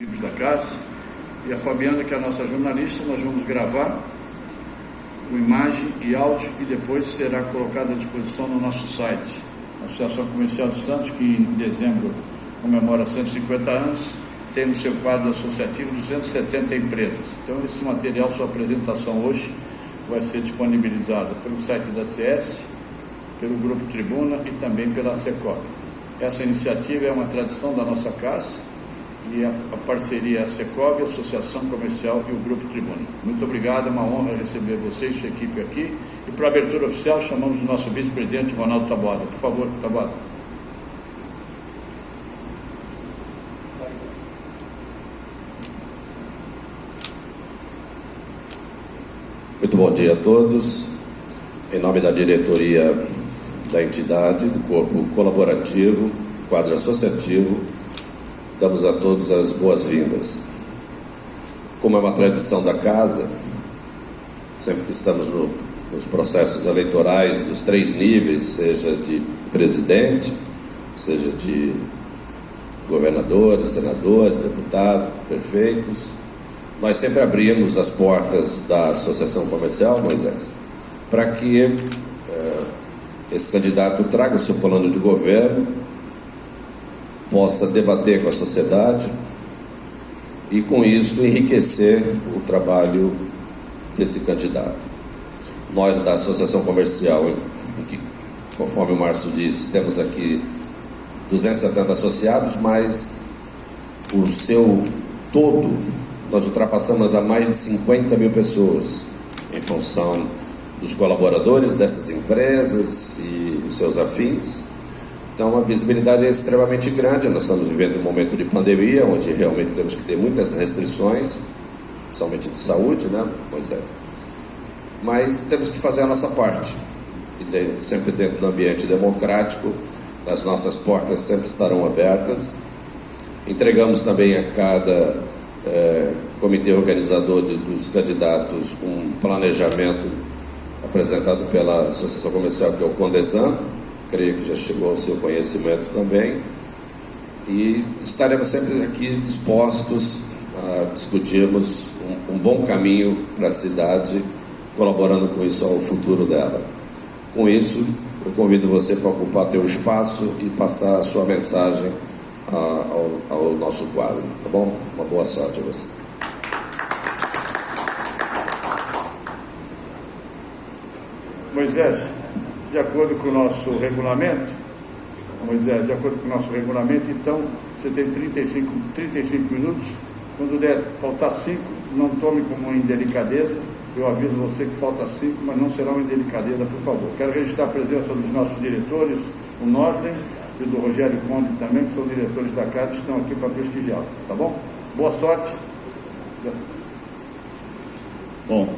Da casa, e a Fabiana, que é a nossa jornalista. Nós vamos gravar com imagem e áudio e depois será colocado à disposição no nosso site. A Associação Comercial de Santos, que em dezembro comemora 150 anos, tem no seu quadro associativo 270 empresas. Então esse material, sua apresentação hoje, vai ser disponibilizado pelo site da CS, pelo Grupo Tribuna e também pela Secop. Essa iniciativa é uma tradição da nossa casa, e a parceria é a Secop, a Associação Comercial e o Grupo Tribuna. Muito obrigado, é uma honra receber você e sua equipe aqui. E para a abertura oficial, chamamos o nosso vice-presidente, Ronaldo Taboada. Por favor, Taboada. Muito bom dia a todos. Em nome da diretoria da entidade, do corpo colaborativo, quadro associativo, damos a todos as boas-vindas. Como é uma tradição da casa, sempre que estamos nos processos eleitorais dos 3 níveis, seja de presidente, seja de governadores, senadores, deputados, prefeitos, nós sempre abrimos as portas da Associação Comercial, Moisés, para que esse candidato traga o seu plano de governo, possa debater com a sociedade e, com isso, enriquecer o trabalho desse candidato. Nós, da Associação Comercial, conforme o Márcio disse, temos aqui 270 associados, mas o seu todo, nós ultrapassamos a mais de 50 mil pessoas, em função dos colaboradores dessas empresas e seus afins. Então a visibilidade é extremamente grande. Nós estamos vivendo um momento de pandemia, onde realmente temos que ter muitas restrições, principalmente de saúde, né, Moisés? Mas temos que fazer a nossa parte, e sempre dentro do ambiente democrático. As nossas portas sempre estarão abertas. Entregamos também a cada comitê organizador dos candidatos um planejamento apresentado pela Associação Comercial, que é o Condesan. Creio que já chegou ao seu conhecimento também, e estaremos sempre aqui dispostos a discutirmos um bom caminho para a cidade, colaborando com isso ao futuro dela. Com isso, eu convido você para ocupar teu espaço e passar a sua mensagem ao nosso quadro, tá bom? Uma boa sorte a você. Moisés, de acordo com o nosso regulamento, Moisés, de acordo com o nosso regulamento, então, você tem 35 minutos. Quando der faltar 5, não tome como indelicadeza. Eu aviso você que falta 5, mas não será uma indelicadeza, por favor. Quero registrar a presença dos nossos diretores, o Noslen e do Rogério Conde também, que são diretores da casa, estão aqui para prestigiá-lo, tá bom? Boa sorte. Bom,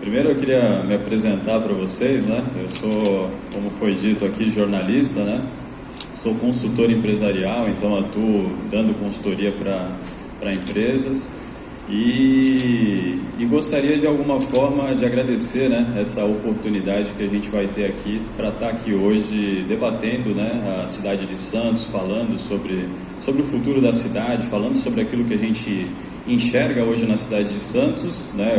primeiro eu queria me apresentar para vocês, né? Eu sou, como foi dito aqui, jornalista, né? Sou consultor empresarial, então atuo dando consultoria para empresas e gostaria de alguma forma de agradecer, né, essa oportunidade que a gente vai ter aqui para estar aqui hoje debatendo, né, a cidade de Santos, falando sobre o futuro da cidade, falando sobre aquilo que a gente enxerga hoje na cidade de Santos, né,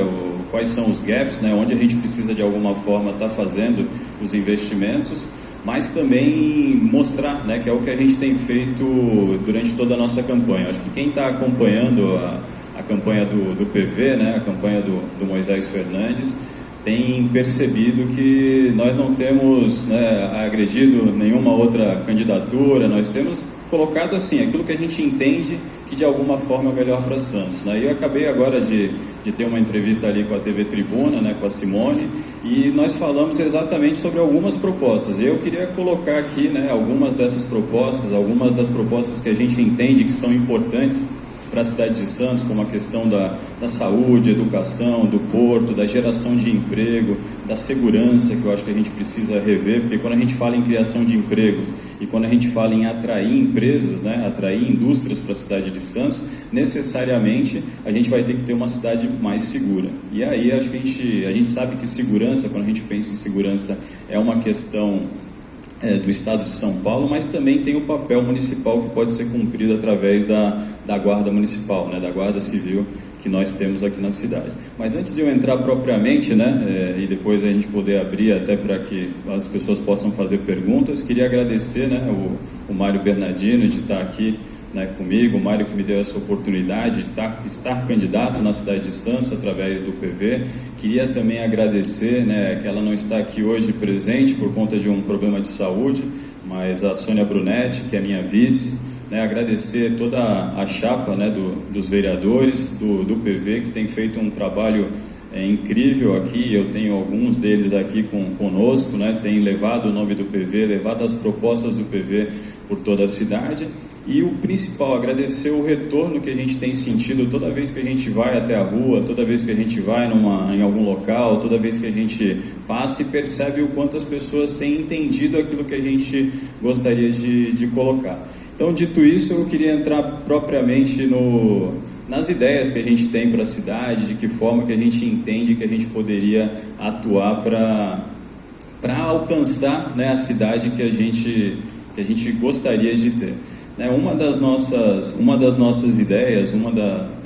quais são os gaps, né, onde a gente precisa de alguma forma estar fazendo os investimentos, mas também mostrar, né, que é o que a gente tem feito durante toda a nossa campanha. Acho que quem está acompanhando a campanha do PV, né, a campanha do Moisés Fernandes, tem percebido que nós não temos, né, agredido nenhuma outra candidatura, nós temos colocado assim, aquilo que a gente entende que de alguma forma é melhor para Santos, né? Eu acabei agora de ter uma entrevista ali com a TV Tribuna, né, com a Simone, e nós falamos exatamente sobre algumas propostas. Eu queria colocar aqui, né, algumas dessas propostas, algumas das propostas que a gente entende que são importantes para a cidade de Santos, como a questão da saúde, educação, do porto, da geração de emprego, da segurança, que eu acho que a gente precisa rever, porque quando a gente fala em criação de empregos e quando a gente fala em atrair empresas, né, atrair indústrias para a cidade de Santos, necessariamente a gente vai ter que ter uma cidade mais segura. E aí acho que a gente sabe que segurança, quando a gente pensa em segurança, é uma questão do Estado de São Paulo, mas também tem o papel municipal que pode ser cumprido através da da Guarda Municipal, né, da Guarda Civil que nós temos aqui na cidade. Mas antes de eu entrar propriamente, né, e depois a gente poder abrir até para que as pessoas possam fazer perguntas, queria agradecer, né, o Mário Bernardino de estar aqui, né, comigo, o Mário que me deu essa oportunidade de estar candidato na cidade de Santos através do PV. Queria também agradecer, né, que ela não está aqui hoje presente por conta de um problema de saúde, mas a Sônia Brunetti, que é minha vice, né, agradecer toda a chapa, né, dos vereadores do PV, que tem feito um trabalho incrível aqui. Eu tenho alguns deles aqui conosco, né, tem levado o nome do PV, levado as propostas do PV por toda a cidade. E o principal, agradecer o retorno que a gente tem sentido toda vez que a gente vai até a rua, toda vez que a gente vai em algum local, toda vez que a gente passa e percebe o quanto as pessoas têm entendido aquilo que a gente gostaria de colocar. Então, dito isso, eu queria entrar propriamente nas ideias que a gente tem para a cidade, de que forma que a gente entende que a gente poderia atuar para alcançar, né, a cidade que a gente gostaria de ter. Né, uma das nossas ideias,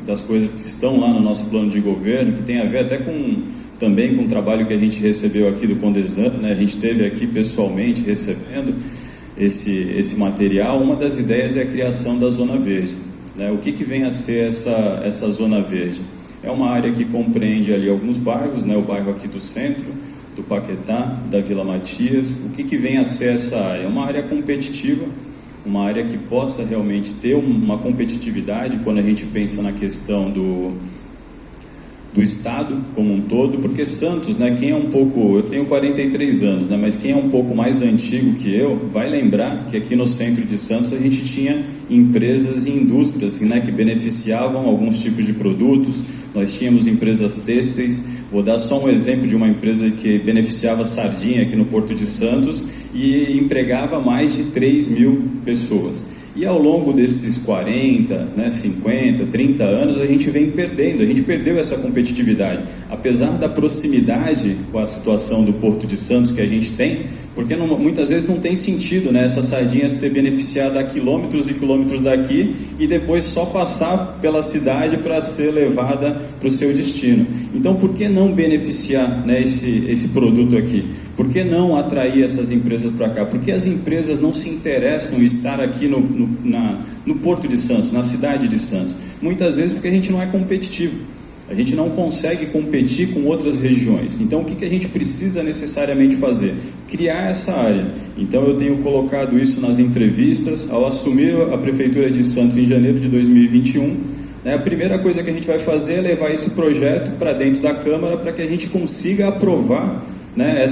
das coisas que estão lá no nosso plano de governo, que tem a ver até também com o trabalho que a gente recebeu aqui do Condesan, né, a gente esteve aqui pessoalmente recebendo esse material. Uma das ideias é a criação da Zona Verde. Né? O que vem a ser essa Zona Verde? É uma área que compreende ali alguns bairros, né? O bairro aqui do centro, do Paquetá, da Vila Matias. O que vem a ser essa área? É uma área competitiva, uma área que possa realmente ter uma competitividade quando a gente pensa na questão do Estado como um todo, porque Santos, né, eu tenho 43 anos, né, mas quem é um pouco mais antigo que eu, vai lembrar que aqui no centro de Santos a gente tinha empresas e indústrias, né, que beneficiavam alguns tipos de produtos. Nós tínhamos empresas têxteis. Vou dar só um exemplo de uma empresa que beneficiava sardinha aqui no Porto de Santos e empregava mais de 3.000 pessoas. E ao longo desses 40, 50, 30 anos, a gente perdeu essa competitividade. Apesar da proximidade com a situação do Porto de Santos que a gente tem, porque muitas vezes não tem sentido, né, essa sardinha ser beneficiada a quilômetros e quilômetros daqui e depois só passar pela cidade para ser levada para o seu destino. Então, por que não beneficiar, né, esse produto aqui? Por que não atrair essas empresas para cá? Por que as empresas não se interessam em estar aqui no Porto de Santos, na cidade de Santos? Muitas vezes porque a gente não é competitivo. A gente não consegue competir com outras regiões. Então, o que a gente precisa necessariamente fazer? Criar essa área. Então, eu tenho colocado isso nas entrevistas. Ao assumir a Prefeitura de Santos em janeiro de 2021, né, a primeira coisa que a gente vai fazer é levar esse projeto para dentro da Câmara para que a gente consiga aprovar, né,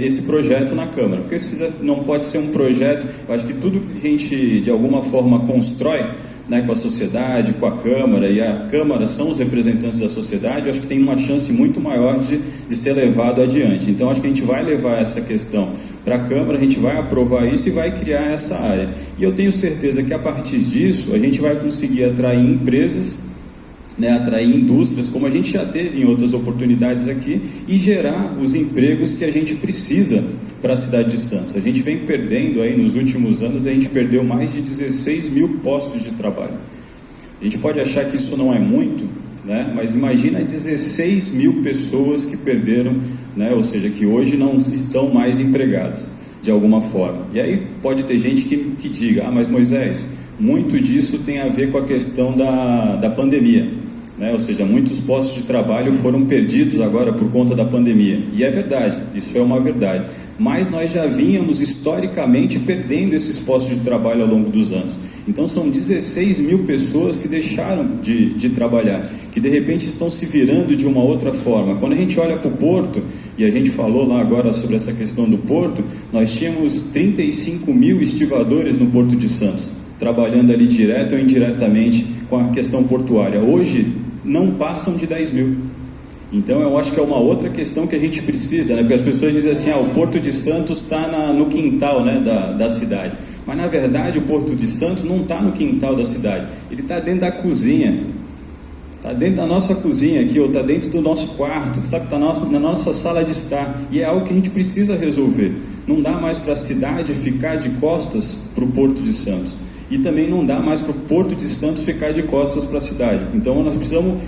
esse projeto na Câmara. Porque não pode ser um projeto... Eu acho que tudo que a gente, de alguma forma, constrói, né, com a sociedade, com a Câmara, e a Câmara são os representantes da sociedade, eu acho que tem uma chance muito maior de ser levado adiante. Então, acho que a gente vai levar essa questão para a Câmara, a gente vai aprovar isso e vai criar essa área. E eu tenho certeza que, a partir disso, a gente vai conseguir atrair empresas, né, atrair indústrias, como a gente já teve em outras oportunidades aqui, e gerar os empregos que a gente precisa para a cidade de Santos. A gente vem perdendo aí nos últimos anos, a gente perdeu mais de 16.000 postos de trabalho. A gente pode achar que isso não é muito, né, mas imagina 16.000 pessoas que perderam, né, ou seja, que hoje não estão mais empregadas de alguma forma. E aí pode ter gente que diga, mas Moisés, muito disso tem a ver com a questão da pandemia, né? Ou seja, muitos postos de trabalho foram perdidos agora por conta da pandemia. E é verdade, isso é uma verdade. Mas nós já vínhamos historicamente perdendo esses postos de trabalho ao longo dos anos. Então são 16.000 pessoas que deixaram de trabalhar, que de repente estão se virando de uma outra forma. Quando a gente olha para o Porto, e a gente falou lá agora sobre essa questão do Porto, nós tínhamos 35.000 estivadores no Porto de Santos, trabalhando ali direto ou indiretamente com a questão portuária. Hoje não passam de 10.000. Então eu acho que é uma outra questão que a gente precisa, né? Porque as pessoas dizem assim, o Porto de Santos está no quintal, né, da cidade. Mas na verdade o Porto de Santos não está no quintal da cidade, ele está dentro da cozinha, está dentro da nossa cozinha aqui, ou está dentro do nosso quarto, sabe? Está na nossa sala de estar, e é algo que a gente precisa resolver. Não dá mais para a cidade ficar de costas para o Porto de Santos. e também não dá mais para o Porto de Santos ficar de costas para a cidade. Então nós precisamos,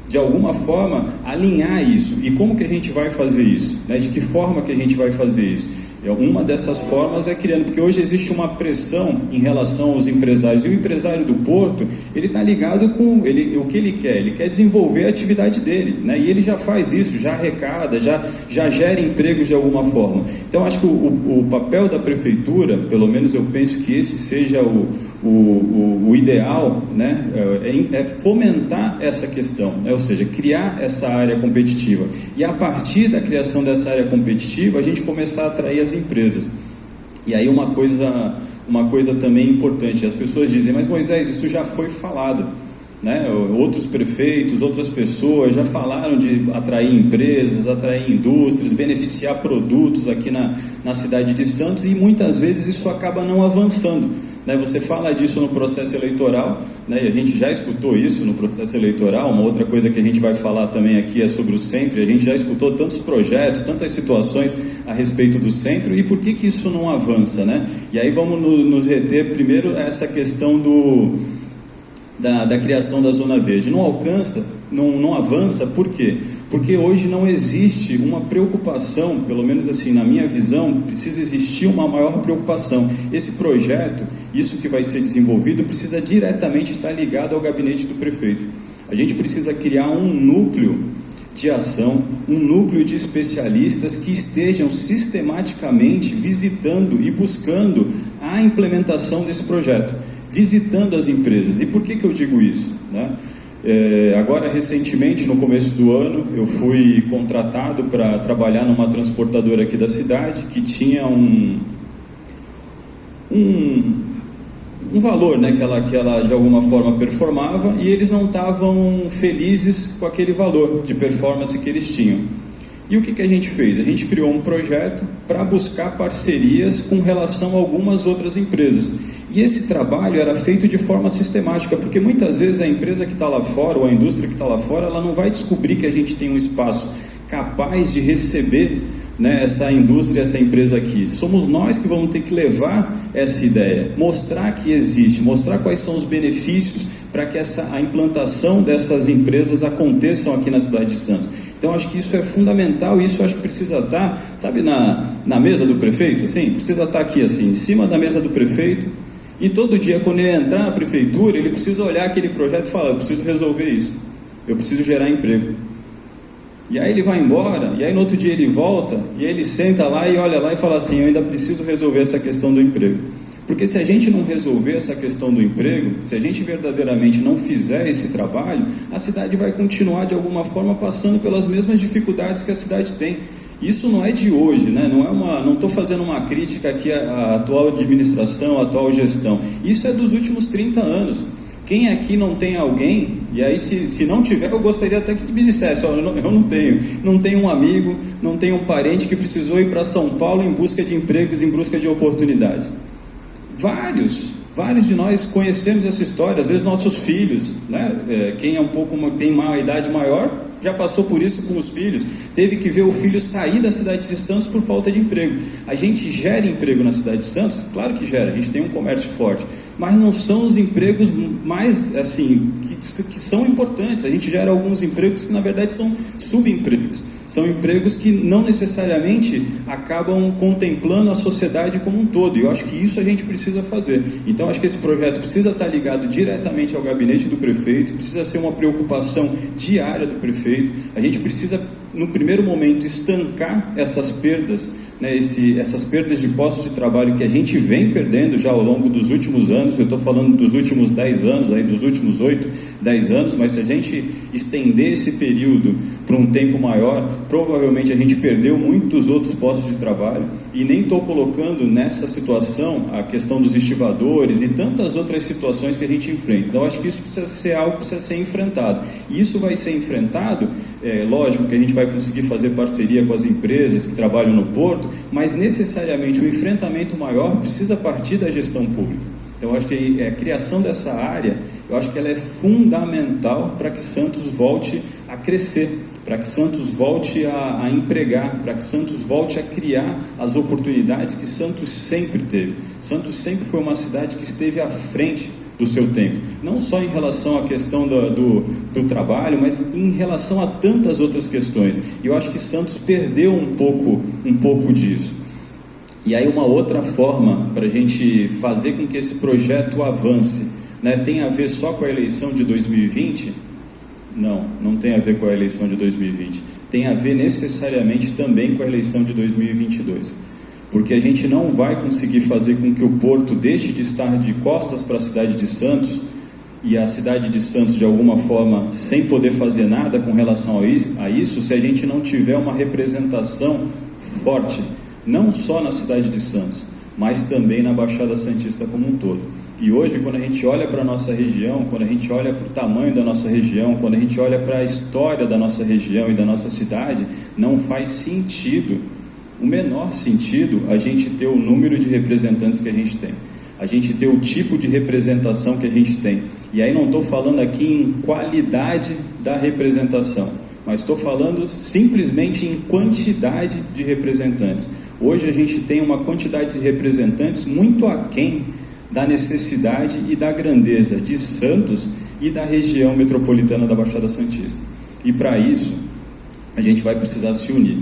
de alguma forma, alinhar isso. E como que a gente vai fazer isso? Né? De que forma que a gente vai fazer isso? Uma dessas formas é criando, porque hoje existe uma pressão em relação aos empresários, e o empresário do Porto, ele está ligado com o que ele quer desenvolver a atividade dele, né? E ele já faz isso, já arrecada, já gera empregos de alguma forma. Então acho que o papel da prefeitura, pelo menos eu penso que esse seja o ideal, né? É fomentar essa questão, né? Ou seja, criar essa área competitiva, e a partir da criação dessa área competitiva a gente começar a atrair as empresas. E aí uma coisa também importante, as pessoas dizem, mas Moisés, isso já foi falado, né? Outros prefeitos, outras pessoas já falaram de atrair empresas, atrair indústrias, beneficiar produtos aqui na cidade de Santos, e muitas vezes isso acaba não avançando, né? Você fala disso no processo eleitoral, né? E a gente já escutou isso no processo eleitoral. Uma outra coisa que a gente vai falar também aqui é sobre o centro, e a gente já escutou tantos projetos, tantas situações a respeito do centro, e por que isso não avança, né? E aí vamos nos reter primeiro a essa questão da criação da Zona Verde. Não avança, por quê? Porque hoje não existe uma preocupação, pelo menos assim, na minha visão, precisa existir uma maior preocupação. Esse projeto, isso que vai ser desenvolvido, precisa diretamente estar ligado ao gabinete do prefeito. A gente precisa criar um núcleo de ação, um núcleo de especialistas que estejam sistematicamente visitando e buscando a implementação desse projeto, visitando as empresas. E por que eu digo isso, né? Agora, recentemente, no começo do ano, eu fui contratado para trabalhar numa transportadora aqui da cidade, que tinha um valor, né, que ela de alguma forma performava, e eles não estavam felizes com aquele valor de performance que eles tinham. E o que a gente fez? A gente criou um projeto para buscar parcerias com relação a algumas outras empresas. E esse trabalho era feito de forma sistemática, porque muitas vezes a empresa que está lá fora, ou a indústria que está lá fora, ela não vai descobrir que a gente tem um espaço capaz de receber, né, essa indústria, essa empresa aqui. Somos nós que vamos ter que levar essa ideia, mostrar que existe, mostrar quais são os benefícios para que a implantação dessas empresas aconteçam aqui na cidade de Santos. Então acho que isso é fundamental, e isso acho que precisa estar, sabe, na mesa do prefeito, assim, precisa estar aqui assim, em cima da mesa do prefeito, e todo dia quando ele entrar na prefeitura, ele precisa olhar aquele projeto e falar, eu preciso resolver isso, eu preciso gerar emprego. E aí ele vai embora, e aí no outro dia ele volta, e aí ele senta lá e olha lá e fala assim, eu ainda preciso resolver essa questão do emprego. Porque se a gente não resolver essa questão do emprego, se a gente verdadeiramente não fizer esse trabalho, a cidade vai continuar de alguma forma passando pelas mesmas dificuldades que a cidade tem. Isso não é de hoje, né? Não estou fazendo uma crítica aqui à atual administração, à atual gestão. Isso é dos últimos 30 anos. Quem aqui não tem alguém, e aí se não tiver, eu gostaria até que me dissesse, eu não tenho um amigo, não tenho um parente que precisou ir para São Paulo em busca de empregos, em busca de oportunidades. Vários de nós conhecemos essa história, às vezes nossos filhos, né? Quem tem uma idade maior, já passou por isso com os filhos, teve que ver o filho sair da cidade de Santos por falta de emprego. A gente gera emprego na cidade de Santos? Claro que gera, a gente tem um comércio forte, mas não são os empregos mais, assim, que são importantes. A gente gera alguns empregos que na verdade são subempregos, são empregos que não necessariamente acabam contemplando a sociedade como um todo, e eu acho que isso a gente precisa fazer. Então acho que esse projeto precisa estar ligado diretamente ao gabinete do prefeito, precisa ser uma preocupação diária do prefeito. A gente precisa, no primeiro momento, estancar essas perdas, né, essas perdas de postos de trabalho que a gente vem perdendo já ao longo dos últimos anos. Eu estou falando dos últimos 10 anos, aí, dos últimos 8, 10 anos, mas se a gente estender esse período para um tempo maior, provavelmente a gente perdeu muitos outros postos de trabalho, e nem estou colocando nessa situação a questão dos estivadores e tantas outras situações que a gente enfrenta. Então acho que isso precisa ser algo que precisa ser enfrentado, e isso vai ser enfrentado, lógico que a gente vai conseguir fazer parceria com as empresas que trabalham no porto, mas necessariamente o enfrentamento maior precisa partir da gestão pública. Então eu acho que a criação dessa área, eu acho que ela é fundamental para que Santos volte a crescer, para que Santos volte a empregar, para que Santos volte a criar as oportunidades que Santos sempre teve. Santos sempre foi uma cidade que esteve à frente do seu tempo, não só em relação à questão do trabalho, mas em relação a tantas outras questões. E eu acho que Santos perdeu um pouco disso. E aí uma outra forma para a gente fazer com que esse projeto avance, né, tem a ver só com a eleição de 2020? Não tem a ver com a eleição de 2020. Tem a ver necessariamente também com a eleição de 2022. Porque a gente não vai conseguir fazer com que o Porto deixe de estar de costas para a cidade de Santos, e a cidade de Santos, de alguma forma, sem poder fazer nada com relação a isso, se a gente não tiver uma representação forte, não só na cidade de Santos, mas também na Baixada Santista como um todo. E hoje, quando a gente olha para a nossa região, quando a gente olha para o tamanho da nossa região, quando a gente olha para a história da nossa região e da nossa cidade, não faz sentido, o menor sentido, a gente ter o número de representantes que a gente tem, a gente ter o tipo de representação que a gente tem. E aí não estou falando aqui em qualidade da representação, mas estou falando simplesmente em quantidade de representantes. Hoje a gente tem uma quantidade de representantes muito aquém da necessidade e da grandeza de Santos e da região metropolitana da Baixada Santista. E para isso, a gente vai precisar se unir.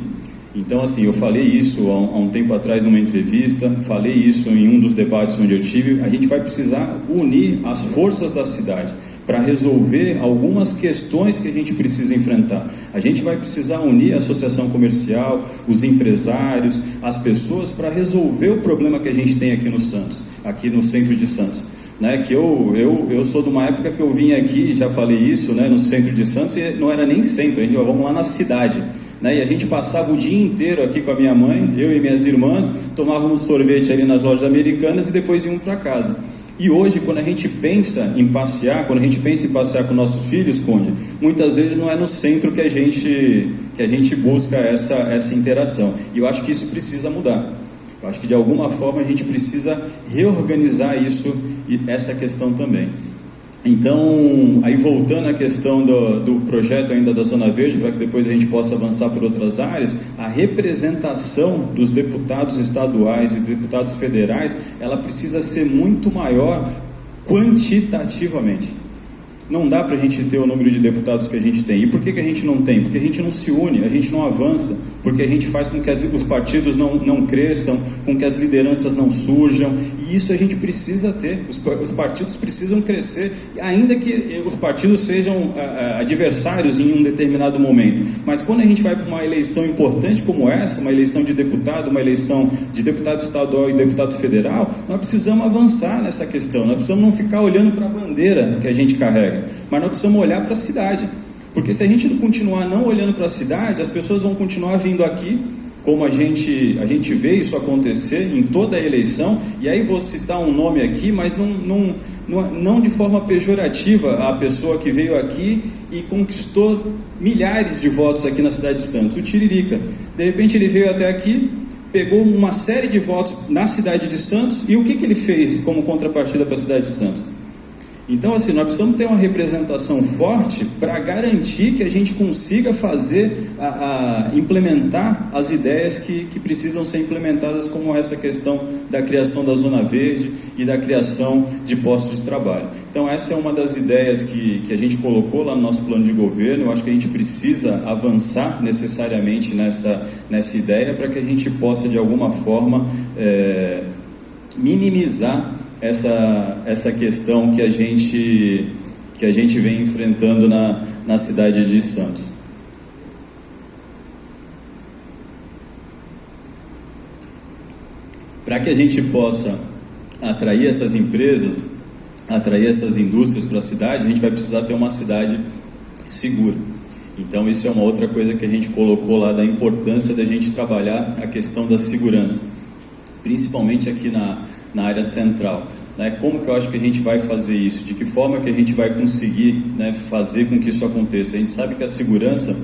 Então, assim, eu falei isso há um tempo atrás numa entrevista, falei isso em um dos debates onde eu tive, a gente vai precisar unir as forças da cidade para resolver algumas questões que a gente precisa enfrentar. A gente vai precisar unir a associação comercial, os empresários, as pessoas, para resolver o problema que a gente tem aqui no Santos, aqui no centro de Santos. Né, que eu sou de uma época que eu vim aqui, já falei isso, né, no centro de Santos, e não era nem centro, a gente vamos lá na cidade. Né, e a gente passava o dia inteiro aqui com a minha mãe, eu e minhas irmãs, tomávamos sorvete ali nas lojas americanas e depois íamos para casa. E hoje, quando a gente pensa em passear, com nossos filhos, Conde, muitas vezes não é no centro que a gente busca essa interação. E eu acho que isso precisa mudar. Eu acho que de alguma forma a gente precisa reorganizar isso e essa questão também. Então, aí voltando à questão do projeto ainda da Zona Verde, para que depois a gente possa avançar por outras áreas, a representação dos deputados estaduais e deputados federais, ela precisa ser muito maior quantitativamente. Não dá para a gente ter o número de deputados que a gente tem. E por que a gente não tem? Porque a gente não se une, a gente não avança, porque a gente faz com que os partidos não cresçam, com que as lideranças não surjam, e isso a gente precisa ter. Os partidos precisam crescer, ainda que os partidos sejam adversários em um determinado momento. Mas quando a gente vai para uma eleição importante como essa, uma eleição de deputado, uma eleição de deputado estadual e deputado federal, nós precisamos avançar nessa questão, nós precisamos não ficar olhando para a bandeira que a gente carrega, mas nós precisamos olhar para a cidade, porque se a gente continuar não olhando para a cidade, as pessoas vão continuar vindo aqui, como a gente vê isso acontecer em toda a eleição, e aí vou citar um nome aqui, mas não de forma pejorativa a pessoa que veio aqui e conquistou milhares de votos aqui na cidade de Santos, o Tiririca. De repente ele veio até aqui, pegou uma série de votos na cidade de Santos, e o que ele fez como contrapartida para a cidade de Santos? Então, assim, nós precisamos ter uma representação forte para garantir que a gente consiga fazer, implementar as ideias que precisam ser implementadas, como essa questão da criação da Zona Verde e da criação de postos de trabalho. Então, essa é uma das ideias que a gente colocou lá no nosso plano de governo. Eu acho que a gente precisa avançar necessariamente nessa ideia para que a gente possa, de alguma forma, minimizar essa questão que a gente vem enfrentando na cidade de Santos. Para que a gente possa atrair essas empresas, atrair essas indústrias para a cidade, a gente vai precisar ter uma cidade segura. Então isso é uma outra coisa que a gente colocou lá, da importância da gente trabalhar a questão da segurança, principalmente aqui na área central. Né? Como que eu acho que a gente vai fazer isso? De que forma que a gente vai conseguir, né, fazer com que isso aconteça? A gente sabe que a segurança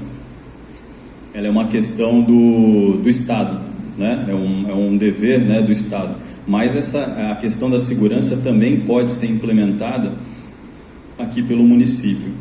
ela é uma questão do Estado, né? É um dever, né, do Estado. Mas a questão da segurança também pode ser implementada aqui pelo município.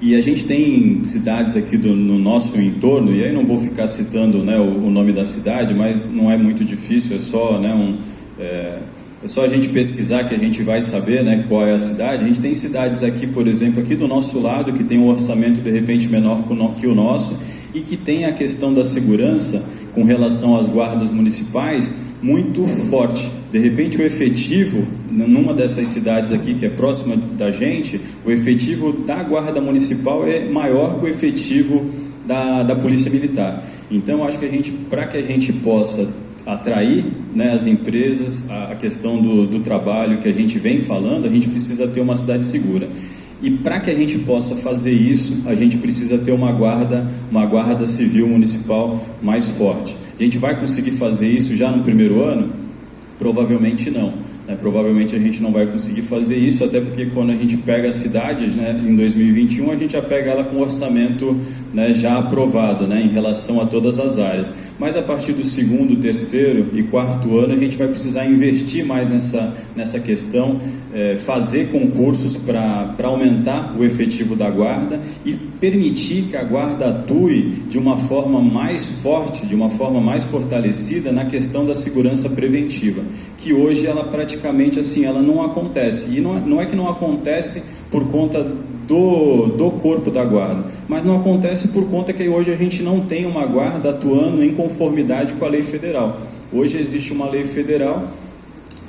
E a gente tem cidades aqui no nosso entorno, e aí não vou ficar citando, né, o nome da cidade, mas não é muito difícil, é só, né, é só a gente pesquisar que a gente vai saber, né, qual é a cidade. A gente tem cidades aqui, por exemplo, aqui do nosso lado, que tem um orçamento de repente menor que o nosso, e que tem a questão da segurança com relação às guardas municipais muito forte. De repente o efetivo, numa dessas cidades aqui que é próxima da gente, o efetivo da guarda municipal é maior que o efetivo da polícia militar. Então acho que para que a gente possa atrair, né, as empresas, a questão do trabalho que a gente vem falando, a gente precisa ter uma cidade segura. E para que a gente possa fazer isso, a gente precisa ter uma guarda civil municipal mais forte. A gente vai conseguir fazer isso já no primeiro ano? Provavelmente não. Provavelmente a gente não vai conseguir fazer isso, até porque quando a gente pega as cidades, né, em 2021, a gente já pega ela com orçamento, né, já aprovado, né, em relação a todas as áreas. Mas a partir do segundo, terceiro e quarto ano, a gente vai precisar investir mais nessa questão, fazer concursos para aumentar o efetivo da guarda e permitir que a guarda atue de uma forma mais forte, de uma forma mais fortalecida na questão da segurança preventiva, que hoje ela praticamente assim, ela não acontece. E não é que não acontece por conta do corpo da guarda, mas não acontece por conta que hoje a gente não tem uma guarda atuando em conformidade com a lei federal. Hoje existe uma lei federal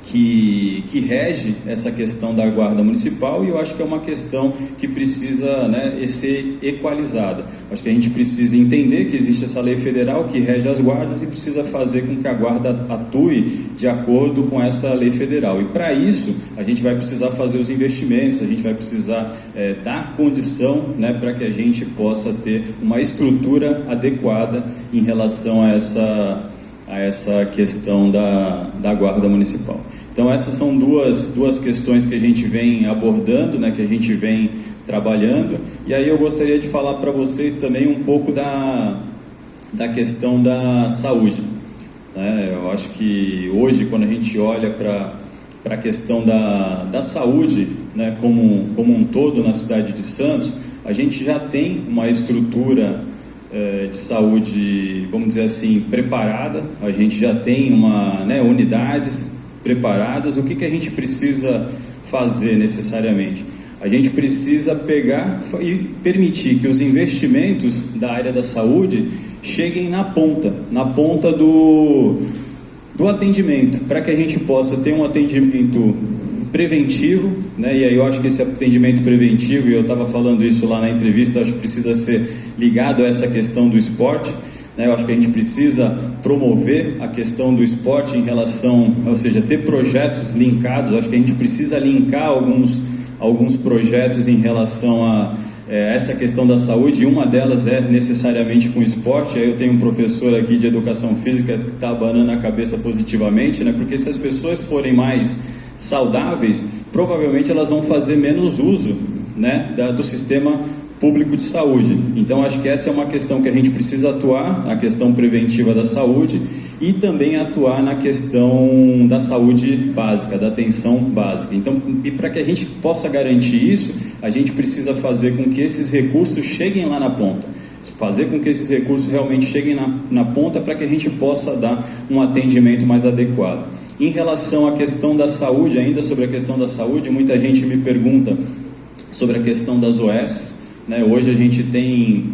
que rege essa questão da guarda municipal, e eu acho que é uma questão que precisa, né, ser equalizada. Acho que a gente precisa entender que existe essa lei federal que rege as guardas e precisa fazer com que a guarda atue de acordo com essa lei federal. E para isso a gente vai precisar fazer os investimentos, a gente vai precisar dar condição, né, para que a gente possa ter uma estrutura adequada em relação a essa questão da guarda municipal. Então essas são duas questões que a gente vem abordando, né, que a gente vem trabalhando, e aí eu gostaria de falar para vocês também um pouco da questão da saúde, né? Eu acho que hoje, quando a gente olha para a questão da saúde, né, como um todo na cidade de Santos, a gente já tem uma estrutura de saúde, vamos dizer assim, preparada, a gente já tem unidades preparadas. O que a gente precisa fazer necessariamente? A gente precisa pegar e permitir que os investimentos da área da saúde cheguem na ponta do atendimento, para que a gente possa ter um atendimento preventivo, né? E aí eu acho que esse atendimento preventivo, e eu estava falando isso lá na entrevista, acho que precisa ser ligado a essa questão do esporte, né? Eu acho que a gente precisa promover a questão do esporte em relação, ou seja, ter projetos linkados. Acho que a gente precisa linkar alguns projetos em relação a essa questão da saúde, e uma delas é necessariamente com o esporte. Aí eu tenho um professor aqui de educação física que está abanando a cabeça positivamente, né? Porque se as pessoas forem mais saudáveis, provavelmente elas vão fazer menos uso, né, do sistema público de saúde. Então acho que essa é uma questão que a gente precisa atuar, a questão preventiva da saúde, e também atuar na questão da saúde básica, da atenção básica. Então, e para que a gente possa garantir isso, a gente precisa fazer com que esses recursos cheguem lá na ponta, fazer com que esses recursos realmente cheguem na ponta, para que a gente possa dar um atendimento mais adequado. Em relação à questão da saúde, ainda sobre a questão da saúde, muita gente me pergunta sobre a questão das OS, né? Hoje a gente tem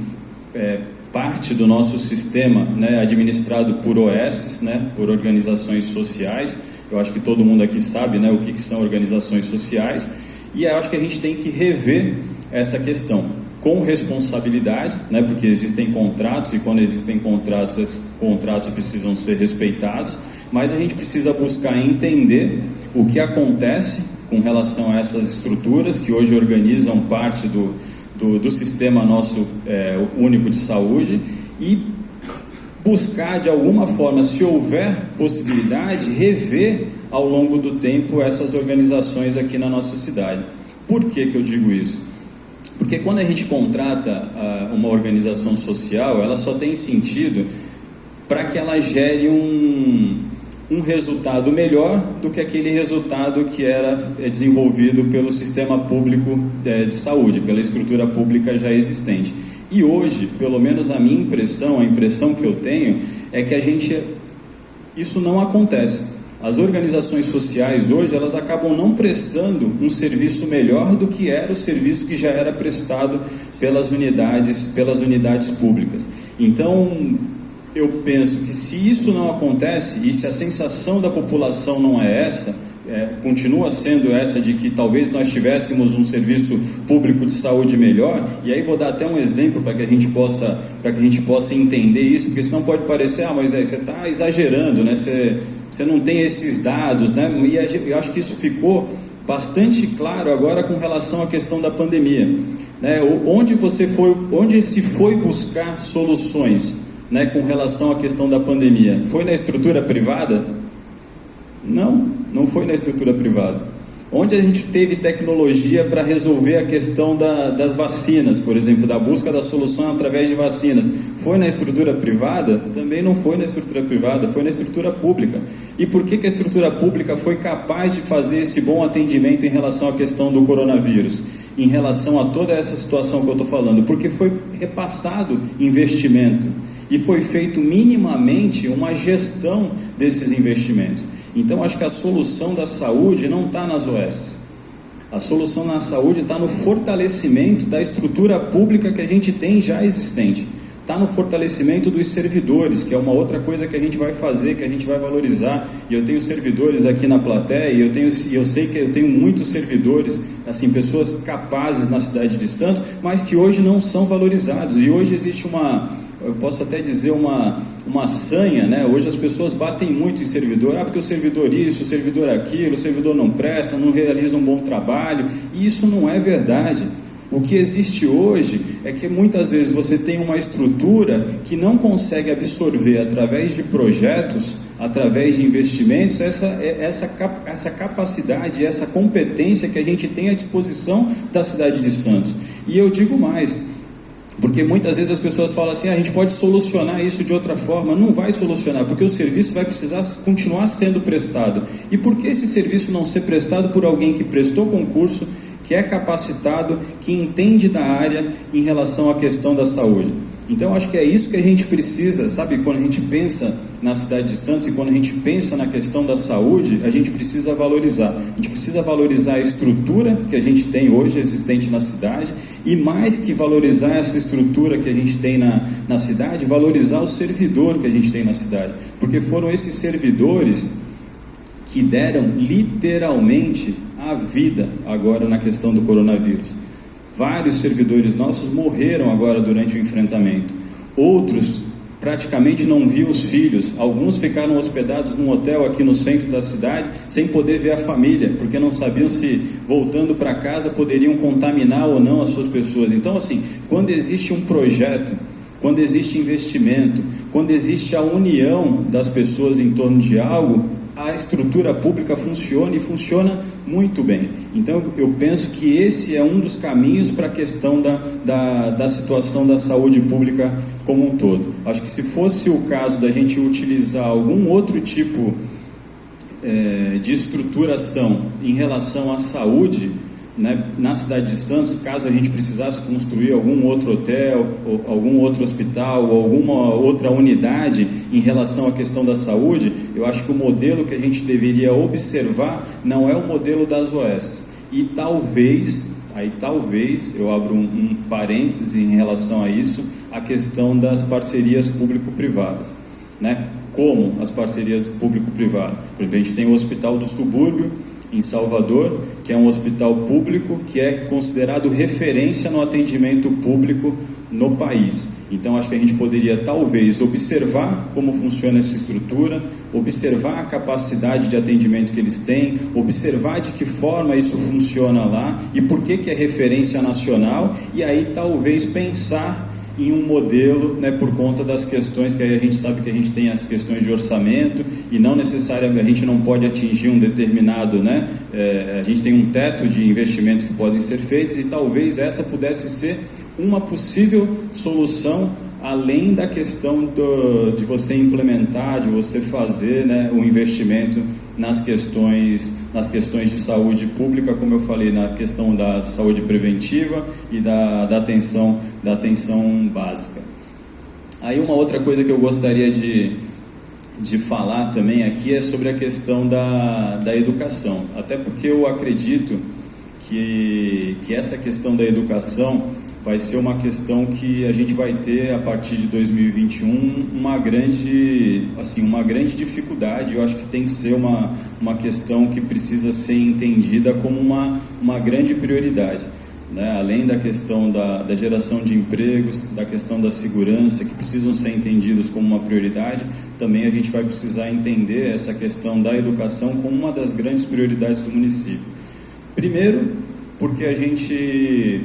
parte do nosso sistema, né, administrado por OS, né, por organizações sociais. Eu acho que todo mundo aqui sabe, né, o que são organizações sociais, e eu acho que a gente tem que rever essa questão com responsabilidade, né, porque existem contratos, e quando existem contratos, esses contratos precisam ser respeitados, mas a gente precisa buscar entender o que acontece com relação a essas estruturas que hoje organizam parte do sistema nosso único de saúde, e buscar de alguma forma, se houver possibilidade, rever ao longo do tempo essas organizações aqui na nossa cidade. Por que eu digo isso? Porque quando a gente contrata uma organização social, ela só tem sentido para que ela gere um resultado melhor do que aquele resultado que era desenvolvido pelo sistema público de saúde, pela estrutura pública já existente. E hoje, pelo menos a minha impressão, a impressão que eu tenho, é que isso não acontece. As organizações sociais hoje, elas acabam não prestando um serviço melhor do que era o serviço que já era prestado pelas unidades públicas. Então, eu penso que se isso não acontece, e se a sensação da população não é essa, continua sendo essa de que talvez nós tivéssemos um serviço público de saúde melhor, e aí vou dar até um exemplo para que a gente possa entender isso, porque senão pode parecer, mas você está exagerando, né? Você não tem esses dados, né? E eu acho que isso ficou bastante claro agora com relação à questão da pandemia, né? Onde se foi buscar soluções, né, com relação à questão da pandemia? Foi na estrutura privada? Não foi na estrutura privada. Onde a gente teve tecnologia para resolver a questão das vacinas, por exemplo, da busca da solução através de vacinas? Foi na estrutura privada? Também não foi na estrutura privada, foi na estrutura pública. E por que a estrutura pública foi capaz de fazer esse bom atendimento em relação à questão do coronavírus? Em relação a toda essa situação que eu estou falando? Porque foi repassado investimento e foi feito minimamente uma gestão desses investimentos. Então, acho que a solução da saúde não está nas OS. A solução na saúde está no fortalecimento da estrutura pública que a gente tem já existente. Está no fortalecimento dos servidores, que é uma outra coisa que a gente vai fazer, que a gente vai valorizar. E eu tenho servidores aqui na plateia, e eu sei que eu tenho muitos servidores, assim, pessoas capazes na cidade de Santos, mas que hoje não são valorizados. E hoje existe eu posso até dizer uma sanha, né? Hoje as pessoas batem muito em servidor, porque o servidor isso, o servidor aquilo, o servidor não presta, não realiza um bom trabalho, e isso não é verdade. O que existe hoje é que muitas vezes você tem uma estrutura que não consegue absorver através de projetos, através de investimentos, essa capacidade, essa competência que a gente tem à disposição da cidade de Santos. E eu digo mais, porque muitas vezes as pessoas falam assim, a gente pode solucionar isso de outra forma. Não vai solucionar, porque o serviço vai precisar continuar sendo prestado. E por que esse serviço não ser prestado por alguém que prestou concurso, que é capacitado, que entende da área em relação à questão da saúde? Então, acho que é isso que a gente precisa, sabe? Quando a gente pensa na cidade de Santos e quando a gente pensa na questão da saúde, a gente precisa valorizar. A gente precisa valorizar a estrutura que a gente tem hoje existente na cidade, e mais que valorizar essa estrutura que a gente tem na cidade, valorizar o servidor que a gente tem na cidade. Porque foram esses servidores que deram literalmente a vida agora na questão do coronavírus. Vários servidores nossos morreram agora durante o enfrentamento. Outros praticamente não viam os filhos. Alguns ficaram hospedados num hotel aqui no centro da cidade, sem poder ver a família, porque não sabiam se voltando para casa poderiam contaminar ou não as suas pessoas. Então, assim, quando existe um projeto, quando existe investimento, quando existe a união das pessoas em torno de algo, a estrutura pública funciona, e funciona muito bem. Então eu penso que esse é um dos caminhos para a questão da situação da saúde pública como um todo. Acho que se fosse o caso da gente utilizar algum outro tipo de estruturação em relação à saúde, né, na cidade de Santos, caso a gente precisasse construir algum outro hotel, ou algum outro hospital, ou alguma outra unidade em relação à questão da saúde, eu acho que o modelo que a gente deveria observar não é o modelo das OS. E talvez, eu abro um parêntese em relação a isso, a questão das parcerias público-privadas, né? Como as parcerias público-privadas? Por exemplo, a gente tem o Hospital do Subúrbio, em Salvador, que é um hospital público que é considerado referência no atendimento público no país. Então, acho que a gente poderia, talvez, observar como funciona essa estrutura, observar a capacidade de atendimento que eles têm, observar de que forma isso funciona lá e por que é referência nacional, e aí talvez pensar em um modelo, né, por conta das questões que aí a gente sabe que a gente tem as questões de orçamento, e não necessariamente a gente não pode atingir um determinado, né, a gente tem um teto de investimentos que podem ser feitos, e talvez essa pudesse ser uma possível solução além da questão de você implementar, de você fazer, né, o investimento nas questões de saúde pública, como eu falei, na questão da saúde preventiva e da atenção básica. Aí uma outra coisa que eu gostaria de falar também aqui é sobre a questão da educação, até porque eu acredito que essa questão da educação vai ser uma questão que a gente vai ter a partir de 2021 uma grande dificuldade. Eu acho que tem que ser uma questão que precisa ser entendida como uma grande prioridade, né? Além da questão da geração de empregos, da questão da segurança, que precisam ser entendidos como uma prioridade, também a gente vai precisar entender essa questão da educação como uma das grandes prioridades do município. Primeiro, porque a gente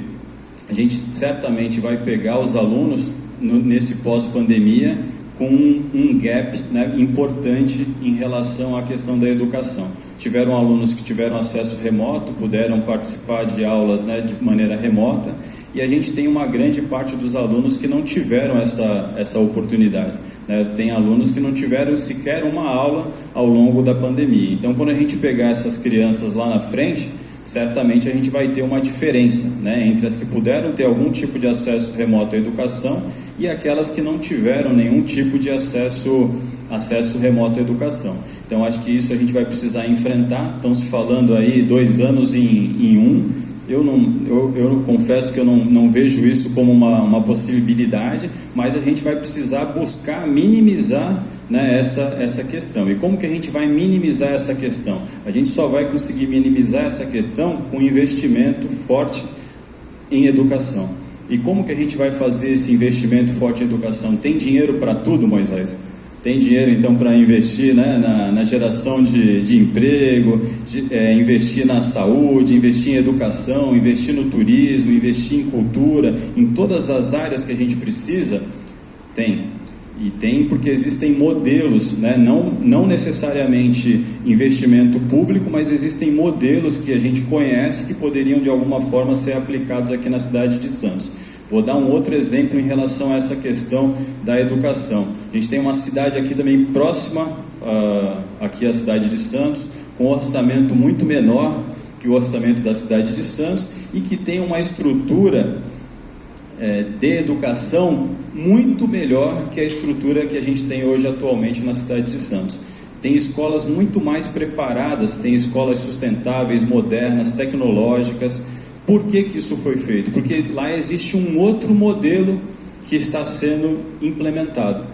certamente vai pegar os alunos nesse pós-pandemia com um gap, né, importante em relação à questão da educação. Tiveram alunos que tiveram acesso remoto, puderam participar de aulas, né, de maneira remota, e a gente tem uma grande parte dos alunos que não tiveram essa oportunidade, né? Tem alunos que não tiveram sequer uma aula ao longo da pandemia. Então, quando a gente pegar essas crianças lá na frente, certamente a gente vai ter uma diferença, né, entre as que puderam ter algum tipo de acesso remoto à educação e aquelas que não tiveram nenhum tipo de acesso remoto à educação. Então, acho que isso a gente vai precisar enfrentar. Estão se falando aí 2 anos em 1. Eu confesso que eu não vejo isso como uma possibilidade, mas a gente vai precisar buscar minimizar, né, essa questão. E como que a gente vai minimizar essa questão? A gente só vai conseguir minimizar essa questão com investimento forte em educação. E como que a gente vai fazer esse investimento forte em educação? Tem dinheiro para tudo, Moisés? Tem dinheiro então para investir, né, na geração de emprego, investir na saúde, investir em educação, investir no turismo, investir em cultura, em todas as áreas que a gente precisa? Tem. E tem porque existem modelos, né? Não necessariamente investimento público, mas existem modelos que a gente conhece que poderiam de alguma forma ser aplicados aqui na cidade de Santos. Vou dar um outro exemplo em relação a essa questão da educação. A gente tem uma cidade aqui também próxima, aqui à cidade de Santos, com um orçamento muito menor que o orçamento da cidade de Santos e que tem uma estrutura de educação muito melhor que a estrutura que a gente tem hoje atualmente na cidade de Santos. Tem escolas muito mais preparadas, tem escolas sustentáveis, modernas, tecnológicas. Por que isso foi feito? Porque lá existe um outro modelo que está sendo implementado,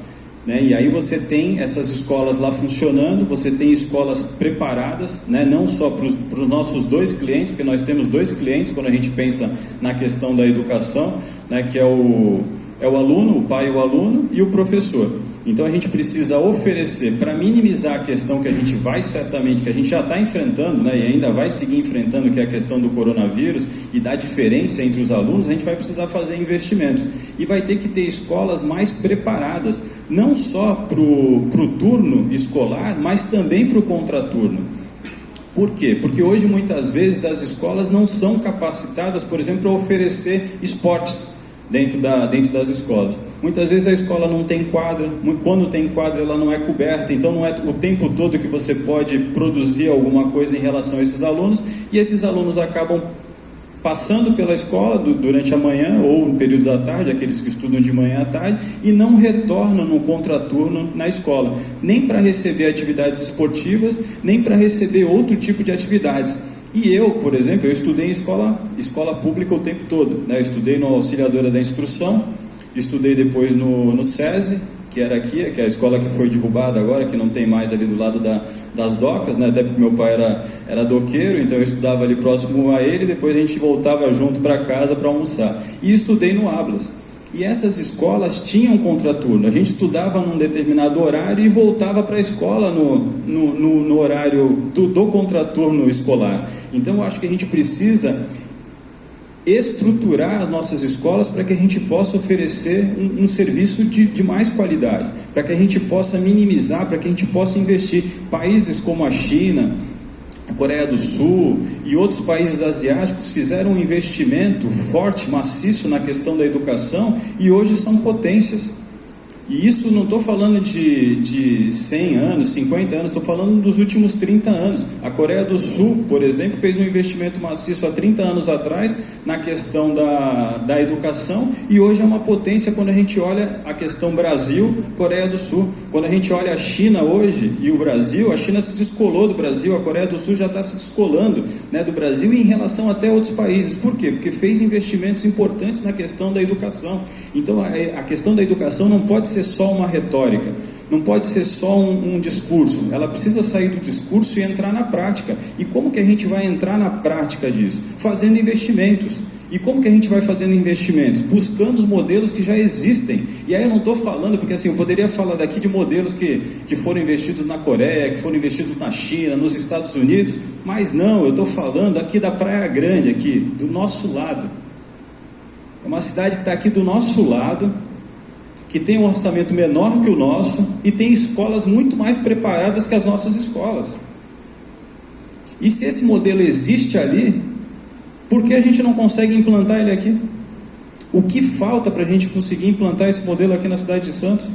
né? E aí você tem essas escolas lá funcionando, você tem escolas preparadas, né? Não só para os nossos 2 clientes, porque nós temos 2 clientes quando a gente pensa na questão da educação, né? Que é o aluno, o pai e o aluno e o professor. Então a gente precisa oferecer, para minimizar a questão que a gente vai certamente, que a gente já está enfrentando, né, e ainda vai seguir enfrentando, que é a questão do coronavírus e da diferença entre os alunos, a gente vai precisar fazer investimentos. E vai ter que ter escolas mais preparadas, não só para o turno escolar, mas também para o contraturno. Por quê? Porque hoje muitas vezes as escolas não são capacitadas, por exemplo, para oferecer esportes dentro das escolas. Muitas vezes a escola não tem quadra, quando tem quadra ela não é coberta, então não é o tempo todo que você pode produzir alguma coisa em relação a esses alunos, e esses alunos acabam passando pela escola durante a manhã ou no período da tarde, aqueles que estudam de manhã à tarde, e não retornam no contraturno na escola, nem para receber atividades esportivas, nem para receber outro tipo de atividades. E eu, por exemplo, eu estudei em escola pública o tempo todo, né? Eu estudei no Auxiliadora da Instrução, estudei depois no SESI, que era aqui, que é a escola que foi derrubada agora, que não tem mais ali do lado das docas, né? Até porque meu pai era doqueiro, então eu estudava ali próximo a ele, depois a gente voltava junto para casa para almoçar. E estudei no Ablas. E essas escolas tinham contraturno, a gente estudava num determinado horário e voltava para a escola no horário do contraturno escolar. Então eu acho que a gente precisa estruturar as nossas escolas para que a gente possa oferecer um serviço de mais qualidade, para que a gente possa minimizar, para que a gente possa investir. Países como a China, a Coreia do Sul e outros países asiáticos fizeram um investimento forte, maciço na questão da educação e hoje são potências. E isso não estou falando de 100 anos, 50 anos, estou falando dos últimos 30 anos. A Coreia do Sul, por exemplo, fez um investimento maciço há 30 anos atrás na questão da educação, e hoje é uma potência quando a gente olha a questão Brasil, Coreia do Sul. Quando a gente olha a China hoje e o Brasil, a China se descolou do Brasil, a Coreia do Sul já está se descolando, né, do Brasil, e em relação até a outros países. Por quê? Porque fez investimentos importantes na questão da educação. Então a questão da educação não pode ser só uma retórica, não pode ser só um discurso, ela precisa sair do discurso e entrar na prática. E como que a gente vai entrar na prática disso? Fazendo investimentos. E como que a gente vai fazendo investimentos? Buscando os modelos que já existem. E aí eu não estou falando, porque assim, eu poderia falar daqui de modelos que foram investidos na Coreia, que foram investidos na China, nos Estados Unidos, mas não, eu estou falando aqui da Praia Grande, aqui, do nosso lado. É uma cidade que está aqui do nosso lado, que tem um orçamento menor que o nosso e tem escolas muito mais preparadas que as nossas escolas. E se esse modelo existe ali, por que a gente não consegue implantar ele aqui? O que falta para a gente conseguir implantar esse modelo aqui na cidade de Santos?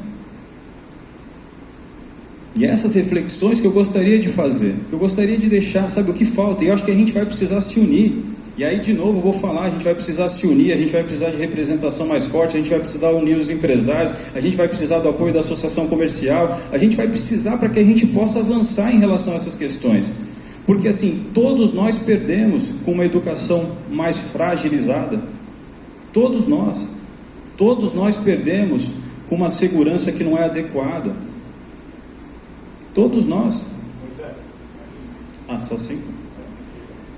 E essas reflexões que eu gostaria de fazer, que eu gostaria de deixar, sabe o que falta? E eu acho que a gente vai precisar se unir. E aí, de novo, eu vou falar, a gente vai precisar se unir, a gente vai precisar de representação mais forte, a gente vai precisar unir os empresários, a gente vai precisar do apoio da associação comercial, a gente vai precisar para que a gente possa avançar em relação a essas questões. Porque assim, todos nós perdemos com uma educação mais fragilizada. Todos nós perdemos com uma segurança que não é adequada. Todos nós. Só 5?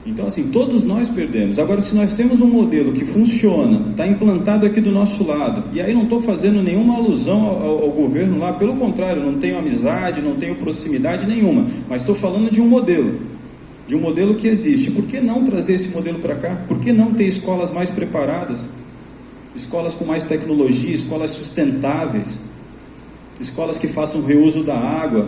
Então assim, todos nós perdemos. Agora, se nós temos um modelo que funciona, está implantado aqui do nosso lado, e aí não estou fazendo nenhuma alusão ao governo lá, pelo contrário, não tenho amizade, não tenho proximidade nenhuma, mas estou falando de um modelo que existe. Por que não trazer esse modelo para cá? Por que não ter escolas mais preparadas? Escolas com mais tecnologia, escolas sustentáveis, escolas que façam reuso da água,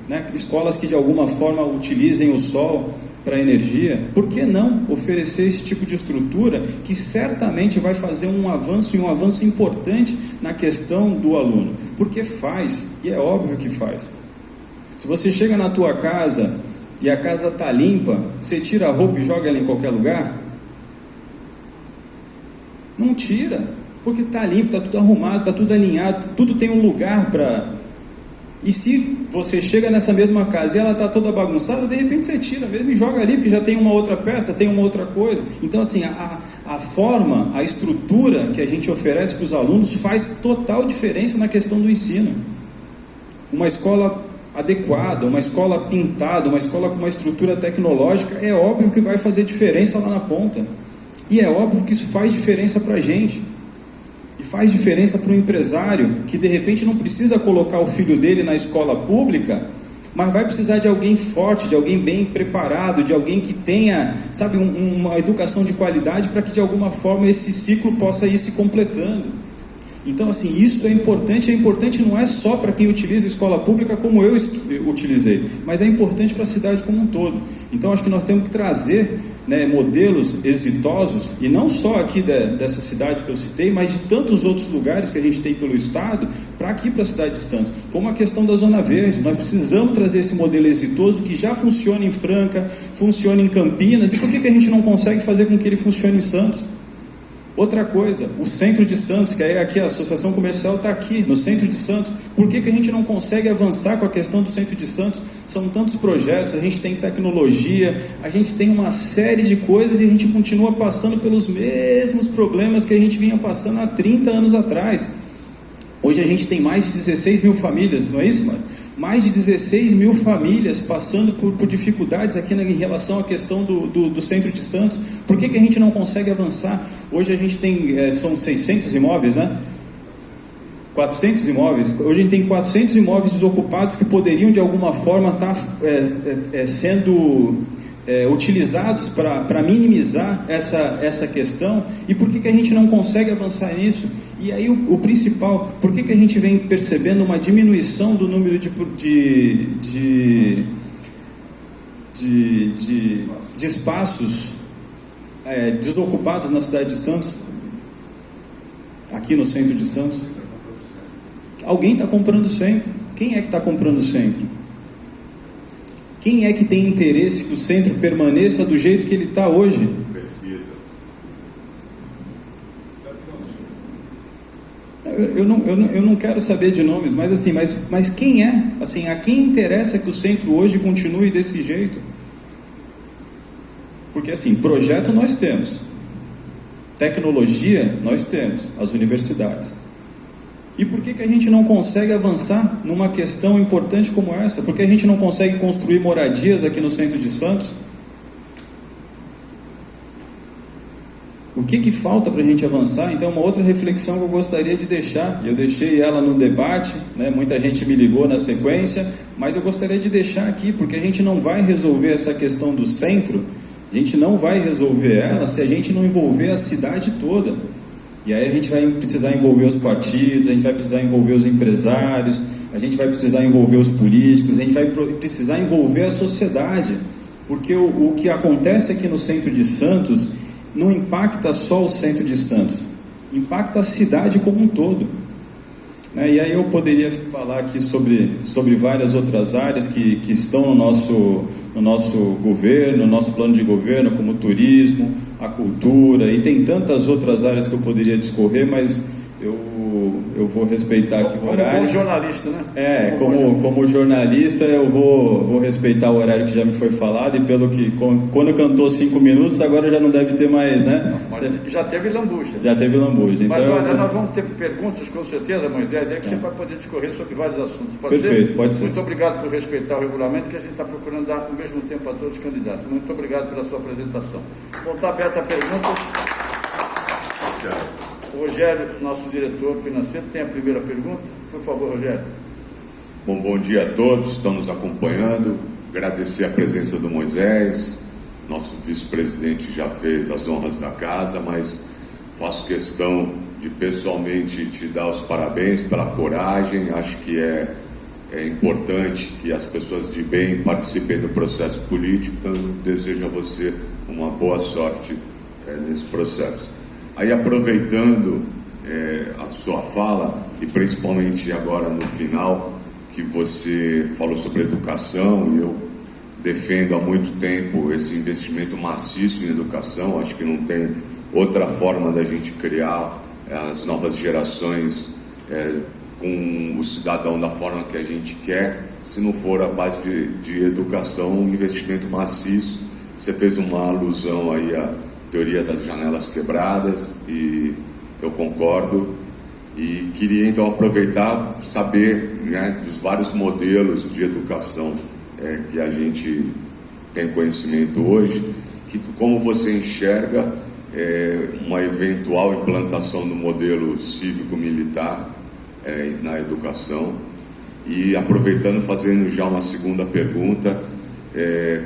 né? Escolas que de alguma forma utilizem o sol para energia. Por que não oferecer esse tipo de estrutura que certamente vai fazer um avanço, e um avanço importante na questão do aluno? Porque faz, e é óbvio que faz. Se você chega na tua casa e a casa está limpa, você tira a roupa e joga ela em qualquer lugar? Não tira, porque está limpo, está tudo arrumado, está tudo alinhado, tudo tem um lugar para... E se você chega nessa mesma casa e ela está toda bagunçada, de repente você tira mesmo e joga ali, porque já tem uma outra peça, tem uma outra coisa. Então assim, a forma, a estrutura que a gente oferece para os alunos faz total diferença na questão do ensino. Uma escola adequada, uma escola pintada, uma escola com uma estrutura tecnológica, é óbvio que vai fazer diferença lá na ponta. E é óbvio que isso faz diferença para a gente. E faz diferença para o empresário, que de repente não precisa colocar o filho dele na escola pública, mas vai precisar de alguém forte, de alguém bem preparado, de alguém que tenha, sabe, uma educação de qualidade, para que de alguma forma esse ciclo possa ir se completando. Então assim, isso é importante não é só para quem utiliza a escola pública como eu utilizei, mas é importante para a cidade como um todo. Então acho que nós temos que trazer, né, modelos exitosos, e não só aqui dessa cidade que eu citei, mas de tantos outros lugares que a gente tem pelo estado, para aqui, para a cidade de Santos, como a questão da Zona Verde. Nós precisamos trazer esse modelo exitoso que já funciona em Franca, funciona em Campinas, e por que a gente não consegue fazer com que ele funcione em Santos? Outra coisa, o centro de Santos, que é aqui, a associação comercial está aqui, no centro de Santos. Por que a gente não consegue avançar com a questão do centro de Santos? São tantos projetos, a gente tem tecnologia, a gente tem uma série de coisas e a gente continua passando pelos mesmos problemas que a gente vinha passando há 30 anos atrás. Hoje a gente tem mais de 16 mil famílias, não é isso, mano? Mais de 16 mil famílias passando por dificuldades aqui em relação à questão do centro de Santos. Por que a gente não consegue avançar? Hoje a gente tem, são 600 imóveis, né? 400 imóveis. Hoje a gente tem 400 imóveis desocupados que poderiam de alguma forma estar sendo utilizados para minimizar essa questão. E por que a gente não consegue avançar nisso? E aí o principal, por que a gente vem percebendo uma diminuição do número de espaços desocupados na cidade de Santos, aqui no centro de Santos? alguém está comprando o centro. Quem é que está comprando o centro? Quem é que tem interesse que o centro permaneça do jeito que ele está hoje? Pesquisa. Eu não quero saber de nomes, mas assim, mas quem é? Assim, a quem interessa que o centro hoje continue desse jeito? Porque assim, projeto nós temos, tecnologia nós temos, as universidades. E por que a gente não consegue avançar numa questão importante como essa? Por que a gente não consegue construir moradias aqui no centro de Santos? O que falta para a gente avançar? Então, uma outra reflexão que eu gostaria de deixar, eu deixei ela no debate, né? Muita gente me ligou na sequência, mas eu gostaria de deixar aqui, porque a gente não vai resolver essa questão do centro, a gente não vai resolver ela se a gente não envolver a cidade toda. E aí a gente vai precisar envolver os partidos, a gente vai precisar envolver os empresários, a gente vai precisar envolver os políticos, a gente vai precisar envolver a sociedade, porque o que acontece aqui no centro de Santos não impacta só o centro de Santos, impacta a cidade como um todo. E aí eu poderia falar aqui sobre várias outras áreas que estão no nosso governo, no nosso plano de governo, como o turismo, a cultura, e tem tantas outras áreas que eu poderia discorrer, mas eu vou respeitar aqui o horário. Como jornalista, né? Como jornalista, eu vou respeitar o horário que já me foi falado, e quando cantou 5 minutos, agora já não deve ter mais, né? Mas já teve lambuja. Já teve lambuja. Mas então, olha, nós vamos ter perguntas, com certeza, Moisés, é que você vai poder discorrer sobre vários assuntos. Pode Perfeito, ser? pode ser. Muito obrigado por respeitar o regulamento, que a gente está procurando dar o mesmo tempo a todos os candidatos. Muito obrigado pela sua apresentação. Bom, está aberta a pergunta. O Rogério, nosso diretor financeiro, tem a primeira pergunta. Por favor, Rogério. Bom dia a todos que estão nos acompanhando. Agradecer a presença do Moisés. Nosso vice-presidente já fez as honras da casa, mas faço questão de pessoalmente te dar os parabéns pela coragem. Acho que é importante que as pessoas de bem participem do processo político, então desejo a você uma boa sorte nesse processo. Aí, aproveitando a sua fala, e principalmente agora no final, que você falou sobre educação, e eu defendo há muito tempo esse investimento maciço em educação. Acho que não tem outra forma da gente criar as novas gerações com o cidadão da forma que a gente quer, se não for a base de educação, um investimento maciço. Você fez uma alusão aí à teoria das janelas quebradas, e eu concordo, e queria então aproveitar, saber, né, dos vários modelos de educação que a gente tem conhecimento hoje, como você enxerga uma eventual implantação do modelo cívico-militar na educação. E aproveitando, fazendo já uma segunda pergunta,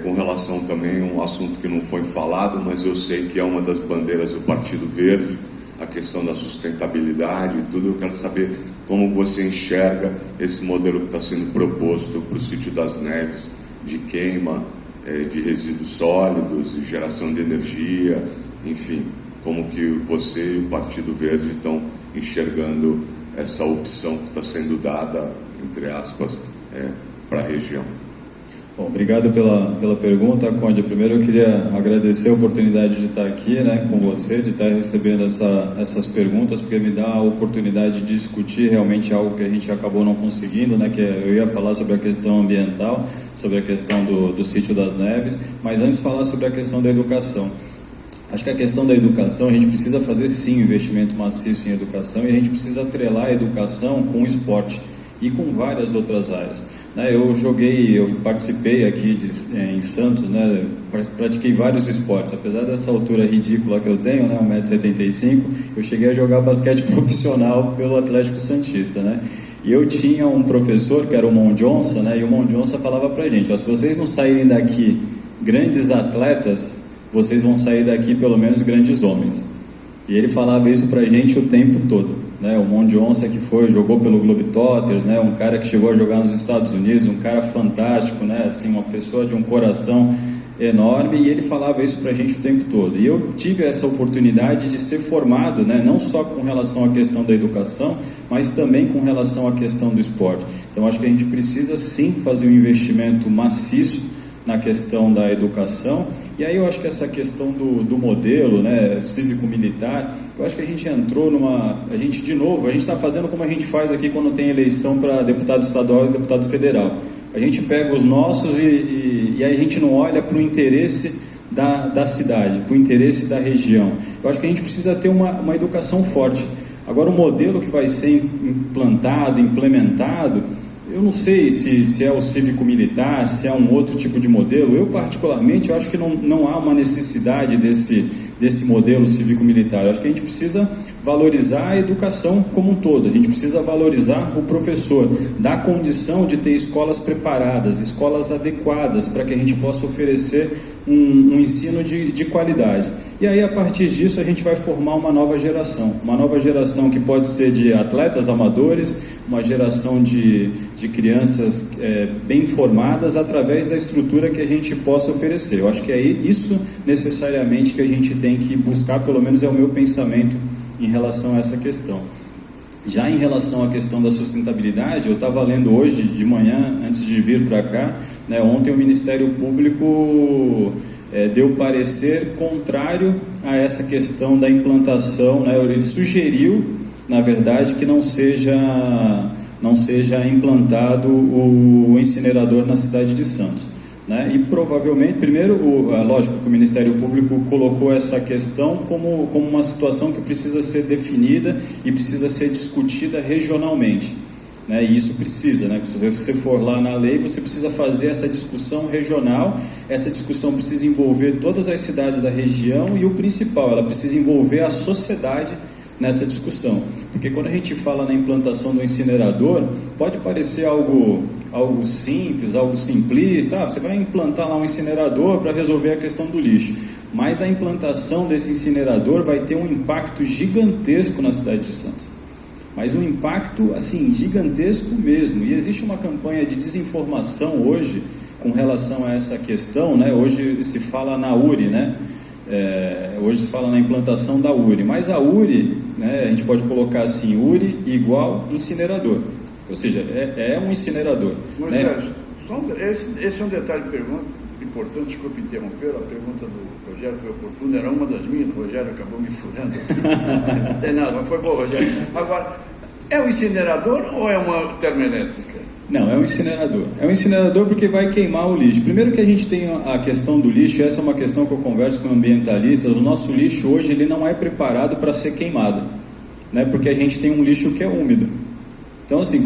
com relação também a um assunto que não foi falado, mas eu sei que é uma das bandeiras do Partido Verde, a questão da sustentabilidade e tudo. Eu quero saber como você enxerga esse modelo que está sendo proposto para o Sítio das Neves, de queima de resíduos sólidos e geração de energia, enfim, como que você e o Partido Verde estão enxergando essa opção que está sendo dada, entre aspas, para a região. Bom, obrigado pela pergunta, Conde. Primeiro eu queria agradecer a oportunidade de estar aqui, né, com você, de estar recebendo essas perguntas, porque me dá a oportunidade de discutir realmente algo que a gente acabou não conseguindo, né, que eu ia falar sobre a questão ambiental, sobre a questão do Sítio das Neves, mas antes falar sobre a questão da educação. Acho que a questão da educação, a gente precisa fazer sim investimento maciço em educação, e a gente precisa atrelar a educação com o esporte e com várias outras áreas. Eu participei aqui em Santos, né, pratiquei vários esportes. Apesar dessa altura ridícula que eu tenho, né, 1,75 m, eu cheguei a jogar basquete profissional pelo Atlético Santista, né? E eu tinha um professor que era o Mondionça, né, e o Mondionça falava pra gente: se vocês não saírem daqui grandes atletas, vocês vão sair daqui pelo menos grandes homens. E ele falava isso pra gente o tempo todo. O Mondionça, que jogou pelo Globetrotters, né, um cara que chegou a jogar nos Estados Unidos, um cara fantástico, né, assim, uma pessoa de um coração enorme, e ele falava isso para a gente o tempo todo. E eu tive essa oportunidade de ser formado, né, não só com relação à questão da educação, mas também com relação à questão do esporte. Então acho que a gente precisa sim fazer um investimento maciço na questão da educação. E aí eu acho que essa questão do modelo, né, cívico-militar, eu acho que a gente entrou a gente está fazendo como a gente faz aqui quando tem eleição para deputado estadual e deputado federal. A gente pega os nossos e aí a gente não olha para o interesse da cidade, para o interesse da região. Eu acho que a gente precisa ter uma educação forte. Agora, o modelo que vai ser implantado, implementado, eu não sei se é o cívico-militar, se é um outro tipo de modelo. Eu, particularmente, eu acho que não há uma necessidade desse modelo cívico-militar. Eu acho que a gente precisa valorizar a educação como um todo, a gente precisa valorizar o professor, dar condição de ter escolas preparadas, escolas adequadas para que a gente possa oferecer um ensino de qualidade. E aí, a partir disso, a gente vai formar uma nova geração que pode ser de atletas amadores, uma geração de crianças bem formadas através da estrutura que a gente possa oferecer. Eu acho que é isso necessariamente que a gente tem que buscar, pelo menos é o meu pensamento em relação a essa questão. Já em relação à questão da sustentabilidade, eu estava lendo hoje de manhã, antes de vir para cá, né, ontem o Ministério Público deu parecer contrário a essa questão da implantação, né, ele sugeriu, na verdade, que não seja implantado o incinerador na cidade de Santos. Né? E provavelmente, primeiro, lógico que o Ministério Público colocou essa questão como uma situação que precisa ser definida e precisa ser discutida regionalmente. Né? E isso precisa, né? Se você for lá na lei, você precisa fazer essa discussão regional, essa discussão precisa envolver todas as cidades da região e o principal, ela precisa envolver a sociedade nessa discussão, porque quando a gente fala na implantação do incinerador, pode parecer algo simples, algo simplista, você vai implantar lá um incinerador para resolver a questão do lixo, mas a implantação desse incinerador vai ter um impacto gigantesco na cidade de Santos, mas um impacto assim, gigantesco mesmo, e existe uma campanha de desinformação hoje com relação a essa questão, né? Hoje se fala na URI, né? Hoje se fala na implantação da URI, mas a URI, né, a gente pode colocar assim, URI igual incinerador, ou seja, é um incinerador. Moisés, né? Esse é um detalhe de pergunta importante, desculpe interromper, a pergunta do Rogério foi oportuna, era uma das minhas, o Rogério acabou me furando. Não tem nada, mas foi bom, Rogério. Agora, é um incinerador ou é uma termoelétrica? Não, é um incinerador. É um incinerador porque vai queimar o lixo. Primeiro que a gente tem a questão do lixo, essa é uma questão que eu converso com ambientalistas, o nosso lixo hoje ele não é preparado para ser queimado, né? Porque a gente tem um lixo que é úmido. Então assim,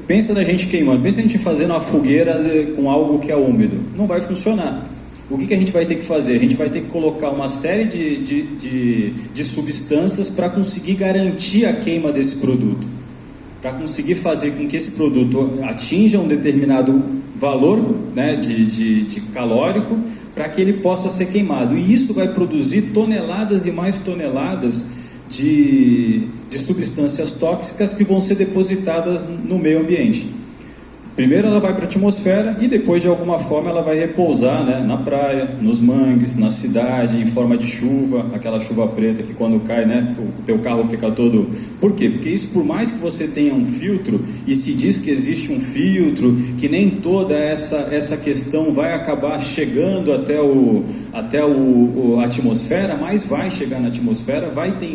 pensa na gente queimando, pensa a gente fazendo uma fogueira com algo que é úmido, não vai funcionar. O que a gente vai ter que fazer? A gente vai ter que colocar uma série de substâncias para conseguir garantir a queima desse produto, para conseguir fazer com que esse produto atinja um determinado valor, né, de calórico, para que ele possa ser queimado. E isso vai produzir toneladas e mais toneladas de substâncias tóxicas que vão ser depositadas no meio ambiente. Primeiro ela vai para a atmosfera e depois de alguma forma ela vai repousar, né, na praia, nos mangues, na cidade, em forma de chuva, aquela chuva preta que quando cai, né, o teu carro fica todo... Por quê? Porque isso, por mais que você tenha um filtro, e se diz que existe um filtro, que nem toda essa questão vai acabar chegando até a atmosfera, mas vai chegar na atmosfera, vai ter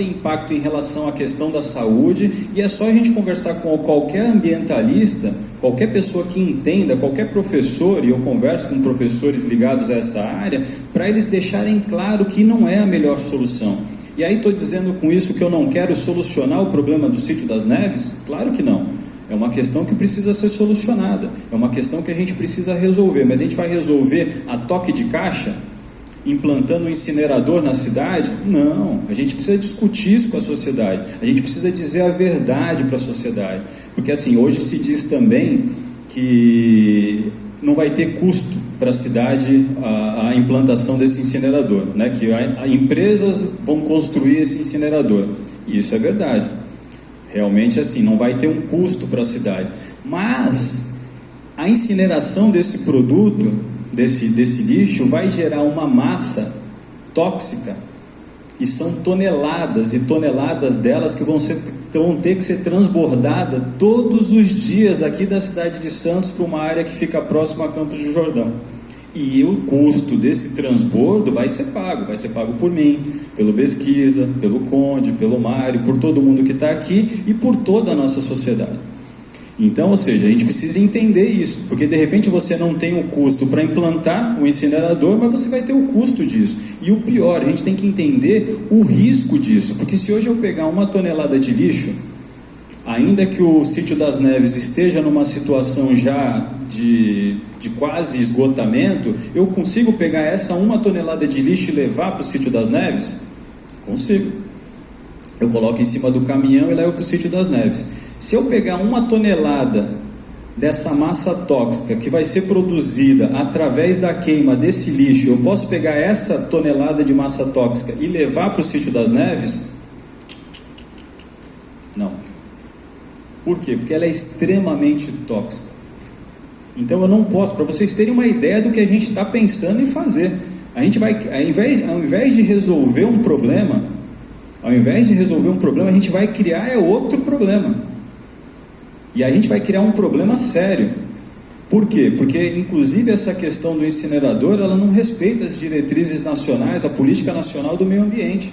impacto em relação à questão da saúde, e é só a gente conversar com qualquer ambientalista, qualquer pessoa que entenda, qualquer professor, e eu converso com professores ligados a essa área, para eles deixarem claro que não é a melhor solução. E aí estou dizendo com isso que eu não quero solucionar o problema do Sítio das Neves? Claro que não. É uma questão que precisa ser solucionada, é uma questão que a gente precisa resolver, mas a gente vai resolver a toque de caixa, implantando um incinerador na cidade? Não, a gente precisa discutir isso com a sociedade, a gente precisa dizer a verdade para a sociedade, porque assim, hoje se diz também que não vai ter custo para a cidade a implantação desse incinerador, né? Que empresas vão construir esse incinerador, e isso é verdade, realmente assim, não vai ter um custo para a cidade, mas a incineração desse produto desse lixo vai gerar uma massa tóxica, e são toneladas e toneladas delas que vão ter que ser transbordadas todos os dias aqui da cidade de Santos para uma área que fica próxima a Campos do Jordão. E o custo desse transbordo vai ser pago por mim, pelo Pesquisa, pelo Conde, pelo Mário, por todo mundo que está aqui e por toda a nossa sociedade. Então, ou seja, a gente precisa entender isso, porque de repente você não tem o custo para implantar um incinerador, mas você vai ter o custo disso. E o pior, a gente tem que entender o risco disso, porque se hoje eu pegar 1 tonelada de lixo, ainda que o Sítio das Neves esteja numa situação já de quase esgotamento, eu consigo pegar essa 1 tonelada de lixo e levar para o Sítio das Neves? Consigo. Eu coloco em cima do caminhão e levo para o Sítio das Neves. Se eu pegar 1 tonelada dessa massa tóxica que vai ser produzida através da queima desse lixo, eu posso pegar essa tonelada de massa tóxica e levar para o Sítio das Neves? Não. Por quê? Porque ela é extremamente tóxica. Então eu não posso, para vocês terem uma ideia do que a gente está pensando em fazer. A gente vai, ao invés de resolver um problema, a gente vai criar outro problema. E a gente vai criar um problema sério. Por quê? Porque inclusive essa questão do incinerador, ela não respeita as diretrizes nacionais, a política nacional do meio ambiente.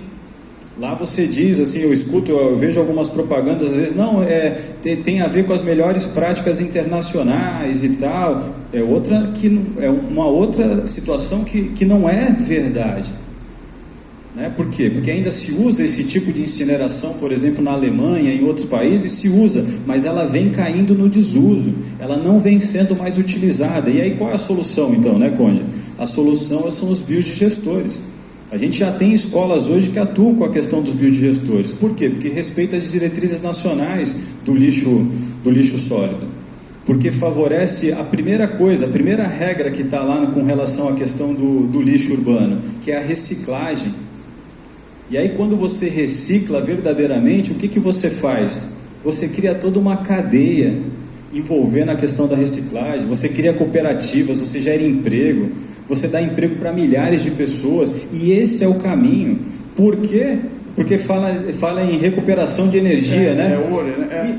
Lá você diz assim, eu vejo algumas propagandas às vezes, não, tem a ver com as melhores práticas internacionais e tal. É uma outra situação que não é verdade. Né? Por quê? Porque ainda se usa esse tipo de incineração, por exemplo, na Alemanha, em outros países se usa, mas ela vem caindo no desuso, ela não vem sendo mais utilizada. E aí qual é a solução então, né, Conde? A solução são os biodigestores. A gente já tem escolas hoje que atuam com a questão dos biodigestores. Por quê? Porque respeita as diretrizes nacionais do lixo sólido. Porque favorece a primeira regra que está lá com relação à questão do lixo urbano, que é a reciclagem. E aí quando você recicla verdadeiramente, o que você faz? Você cria toda uma cadeia envolvendo a questão da reciclagem, você cria cooperativas, você gera emprego, você dá emprego para milhares de pessoas, e esse é o caminho. Por quê? Porque fala em recuperação de energia, né?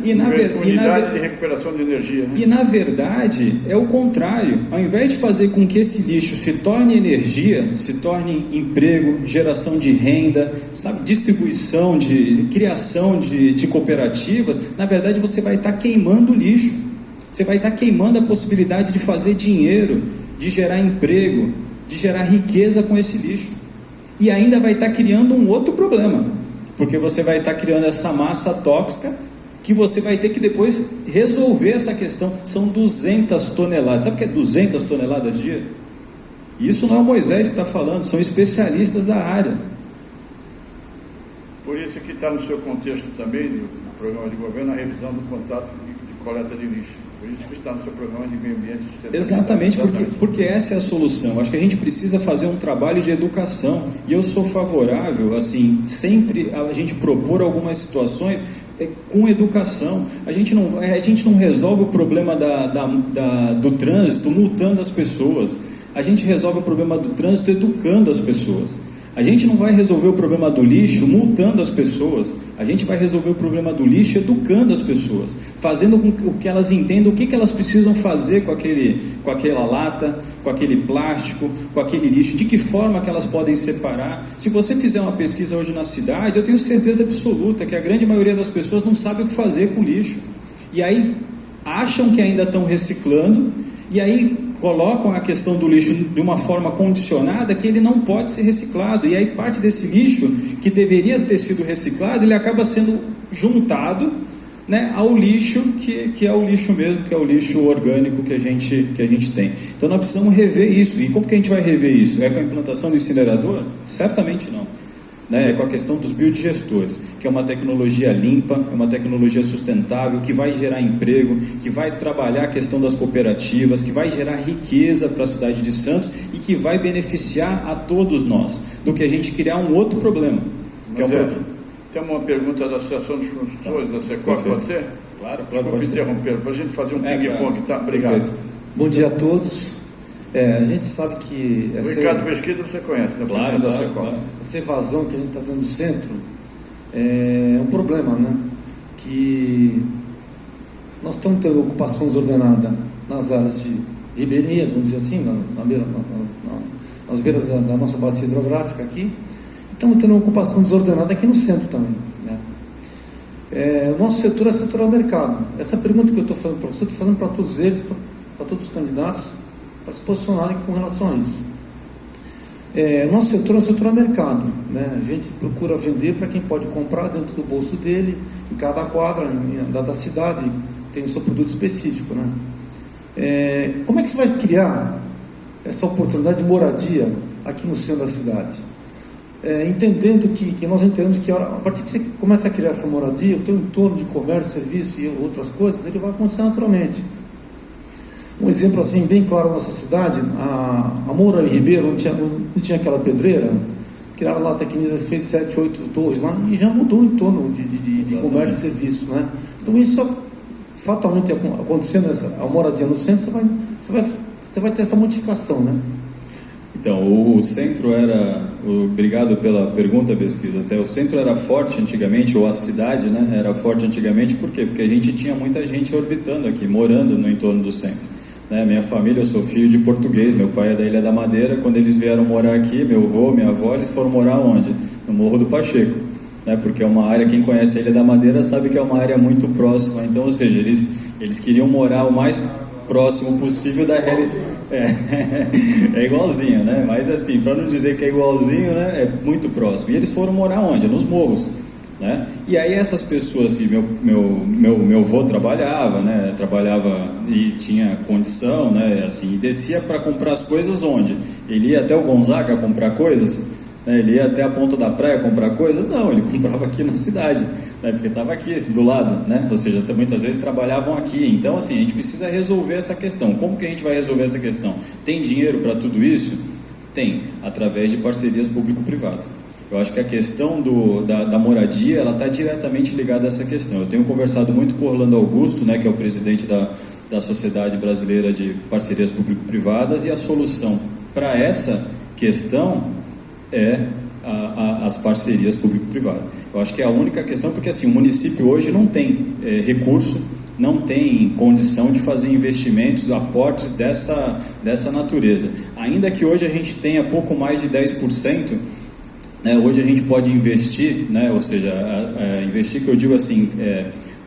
Unidade de recuperação de energia. Né? E na verdade é o contrário. Ao invés de fazer com que esse lixo se torne energia, se torne emprego, geração de renda, distribuição, criação de cooperativas, na verdade você vai estar queimando o lixo. Você vai estar queimando a possibilidade de fazer dinheiro, de gerar emprego, de gerar riqueza com esse lixo. E ainda vai estar criando um outro problema, porque você vai estar criando essa massa tóxica que você vai ter que depois resolver essa questão. São 200 toneladas. Sabe o que é 200 toneladas dia? Isso não é o Moisés que está falando, são especialistas da área. Por isso que está no seu contexto também, do programa de governo, a revisão do contrato de coleta de lixo. Por isso que está no seu programa de meio ambiente e sustentabilidade. Exatamente, porque essa é a solução. Acho que a gente precisa fazer um trabalho de educação. E eu sou favorável, assim, sempre a gente propor algumas situações com educação. A gente não resolve o problema do trânsito multando as pessoas. A gente resolve o problema do trânsito educando as pessoas. A gente não vai resolver o problema do lixo multando as pessoas. A gente vai resolver o problema do lixo educando as pessoas, fazendo com que elas entendam o que elas precisam fazer com aquela lata, com aquele plástico, com aquele lixo, de que forma que elas podem separar. Se você fizer uma pesquisa hoje na cidade, eu tenho certeza absoluta que a grande maioria das pessoas não sabe o que fazer com lixo. E aí acham que ainda estão reciclando, e aí colocam a questão do lixo de uma forma condicionada que ele não pode ser reciclado, e aí parte desse lixo que deveria ter sido reciclado, ele acaba sendo juntado, né, ao lixo que é o lixo mesmo, que é o lixo orgânico que a gente tem. Então nós precisamos rever isso. E como que a gente vai rever isso? É com a implantação do incinerador? Certamente não. É com a questão dos biodigestores, que é uma tecnologia limpa, é uma tecnologia sustentável, que vai gerar emprego, que vai trabalhar a questão das cooperativas, que vai gerar riqueza para a cidade de Santos e que vai beneficiar a todos nós, do que a gente criar um outro problema. Tem uma pergunta da Associação dos Construtores, da SECOP, pode ser? Claro, pode ser. Interromper, para a gente fazer um ping-pong, tá? Obrigado. Perfeito. Bom dia a todos. A gente sabe que... O Ricardo Mesquita você conhece, né? Claro, Da claro, Secom. claro. Essa evasão que a gente está tendo no centro é um problema, né? Que nós estamos tendo ocupação desordenada nas áreas de ribeirinhas, vamos dizer assim, nas beiras da nossa bacia hidrográfica aqui. Estamos tendo uma ocupação desordenada aqui no centro também, né? O nosso setor é setor ao mercado. Essa pergunta que eu estou falando para você, estou falando para todos eles, para todos os candidatos, para se posicionarem com relação a isso. O nosso setor é um setor ao mercado, né? A gente procura vender para quem pode comprar dentro do bolso dele, em cada quadra da cidade tem o seu produto específico, né? Como é que você vai criar essa oportunidade de moradia aqui no centro da cidade? Entendendo que nós entendemos que a partir que você começa a criar essa moradia, o teu entorno de comércio, serviço e outras coisas, ele vai acontecer naturalmente. Um exemplo assim bem claro na nossa cidade, a Moura e Ribeiro não tinha aquela pedreira, criaram lá a Tecnisa, fez 7, 8 torres lá e já mudou o entorno de comércio e serviço, né? Então isso fatalmente acontecendo, a moradia no centro, você vai ter essa modificação, né? Então, o centro era, obrigado pela pergunta, Pesquisa, até o centro era forte antigamente, ou a cidade, né, era forte antigamente, por quê? Porque a gente tinha muita gente orbitando aqui, morando no entorno do centro, né? Minha família, eu sou filho de português, meu pai é da Ilha da Madeira, quando eles vieram morar aqui, meu avô, minha avó, eles foram morar onde? No Morro do Pacheco, né? Porque é uma área, quem conhece a Ilha da Madeira sabe que é uma área muito próxima, então, ou seja, eles queriam morar o mais próximo possível da realidade. É igualzinho, né? Mas assim, para não dizer que é igualzinho, né? É muito próximo. E eles foram morar onde? Nos morros, né? E aí essas pessoas, assim, meu avô trabalhava, né? Trabalhava e tinha condição, né? Assim, e descia para comprar as coisas onde? Ele ia até o Gonzaga comprar coisas, né? Ele ia até a ponta da praia comprar coisas? Não, ele comprava aqui na cidade, né? Porque estava aqui do lado, né? Ou seja, muitas vezes trabalhavam aqui. Então, assim, a gente precisa resolver essa questão. Como que a gente vai resolver essa questão? Tem dinheiro para tudo isso? Tem, através de parcerias público-privadas. Eu acho que a questão da moradia, ela está diretamente ligada a essa questão. Eu tenho conversado muito com o Orlando Augusto, né, que é o presidente da Sociedade Brasileira de Parcerias Público-Privadas, e a solução para essa questão é as parcerias público-privadas. Eu acho que é a única questão, porque assim, o município hoje não tem recurso, não tem condição de fazer investimentos, aportes dessa natureza. Ainda que hoje a gente tenha pouco mais de 10%, né, hoje a gente pode investir, né, ou seja, investir que eu digo assim,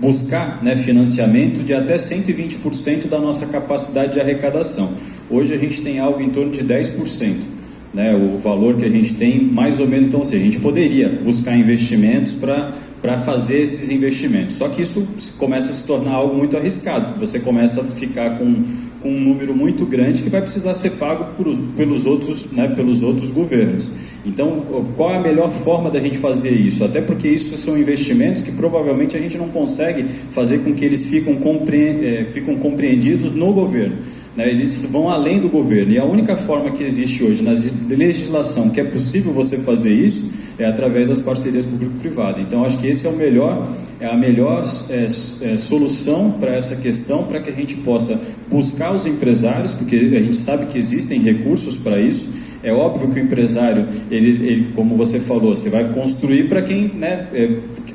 buscar, né, financiamento de até 120% da nossa capacidade de arrecadação. Hoje a gente tem algo em torno de 10%. Né, o valor que a gente tem, mais ou menos, então, ou seja, a gente poderia buscar investimentos para fazer esses investimentos, só que isso começa a se tornar algo muito arriscado, porque você começa a ficar com um número muito grande que vai precisar ser pago pelos outros governos. Então, qual é a melhor forma da gente fazer isso? Até porque isso são investimentos que provavelmente a gente não consegue fazer com que eles ficam compreendidos no governo. Né, eles vão além do governo, e a única forma que existe hoje na legislação que é possível você fazer isso é através das parcerias público-privadas. Então acho que esse é a melhor solução para essa questão, para que a gente possa buscar os empresários, porque a gente sabe que existem recursos para isso. É óbvio que o empresário, ele, como você falou, você vai construir para quem, né,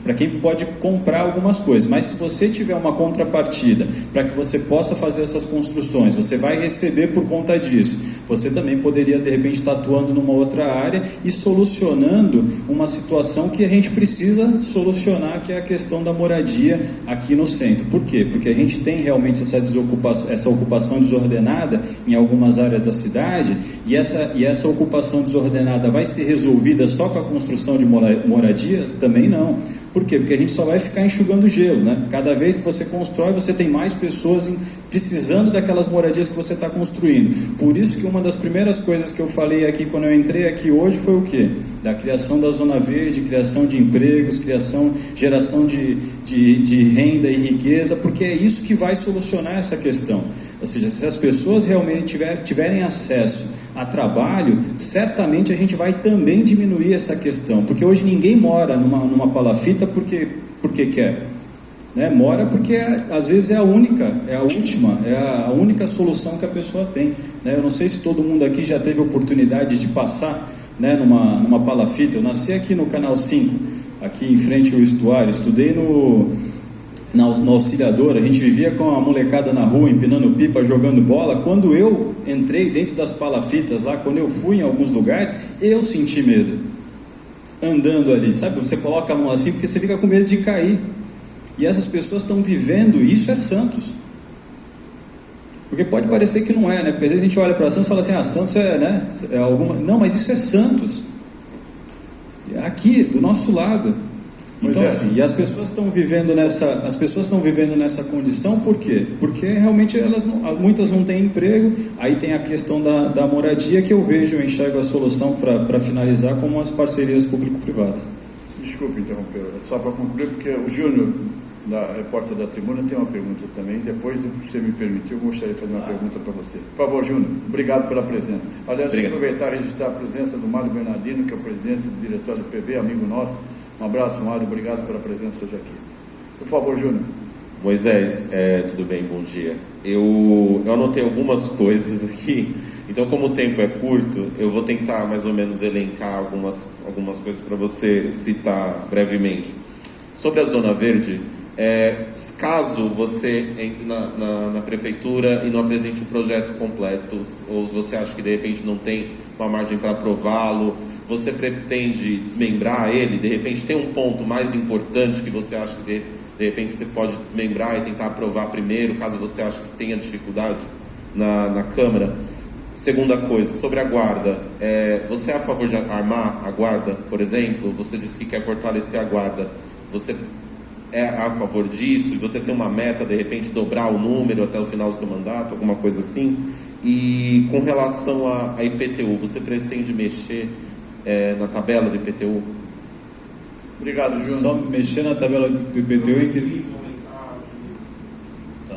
para quem pode comprar algumas coisas, mas se você tiver uma contrapartida para que você possa fazer essas construções, você vai receber por conta disso. Você também poderia, de repente, estar atuando numa outra área e solucionando uma situação que a gente precisa solucionar, que é a questão da moradia aqui no centro. Por quê? Porque a gente tem realmente essa ocupação desordenada em algumas áreas da cidade, e essa ocupação desordenada vai ser resolvida só com a construção de moradias? Também não. Por quê? Porque a gente só vai ficar enxugando gelo, né? Cada vez que você constrói, você tem mais pessoas precisando daquelas moradias que você está construindo. Por isso que uma das primeiras coisas que eu falei aqui quando eu entrei aqui hoje foi o quê? Da criação da Zona Verde, criação de empregos, geração de renda e riqueza, porque é isso que vai solucionar essa questão. Ou seja, se as pessoas realmente tiverem acesso a trabalho, certamente a gente vai também diminuir essa questão, porque hoje ninguém mora numa palafita porque quer. né? Mora porque às vezes é a única solução que a pessoa tem, né? Eu não sei se todo mundo aqui já teve oportunidade de passar, né, numa palafita. Eu nasci aqui no Canal 5, aqui em frente ao estuário, estudei na Auxiliadora, a gente vivia com a molecada na rua, empinando pipa, jogando bola. Quando eu entrei dentro das palafitas lá, quando eu fui em alguns lugares, eu senti medo, andando ali, sabe? Você coloca a mão assim porque você fica com medo de cair. E essas pessoas estão vivendo, isso é Santos. Porque pode parecer que não é, né? Porque às vezes a gente olha para Santos e fala assim, Santos é, né? É alguma... Não, mas isso é Santos. Aqui, do nosso lado. Então, assim, e as pessoas estão vivendo nessa condição, por quê? Porque realmente muitas não têm emprego. Aí tem a questão da moradia, que eu enxergo a solução para finalizar como as parcerias público-privadas. Desculpe interromper, só para concluir, porque o Júnior, da repórter da Tribuna, tem uma pergunta também. Depois, se você me permitir, eu gostaria de fazer uma pergunta para você. Por favor, Júnior, obrigado pela presença. Aliás, deixa eu aproveitar e registrar a presença do Mário Bernardino, que é o presidente do diretório do PV, amigo nosso. Um abraço, Mário, obrigado pela presença hoje aqui. Por favor, Júnior. Moisés, tudo bem, bom dia. Eu anotei algumas coisas aqui, então como o tempo é curto, eu vou tentar mais ou menos elencar algumas coisas para você citar brevemente. Sobre a Zona Verde, caso você entre na prefeitura e não apresente o projeto completo, ou se você acha que de repente não tem uma margem para aprová-lo, você pretende desmembrar ele, de repente tem um ponto mais importante que você acha que de repente você pode desmembrar e tentar aprovar primeiro, caso você ache que tenha dificuldade na Câmara. Segunda coisa, sobre a guarda, você é a favor de armar a guarda, por exemplo? Você disse que quer fortalecer a guarda, você é a favor disso? E você tem uma meta, de repente dobrar o número até o final do seu mandato, alguma coisa assim? E com relação a IPTU, você pretende mexer na tabela do IPTU? Obrigado, Júnior. Só mexer na tabela do IPTU e... Tá.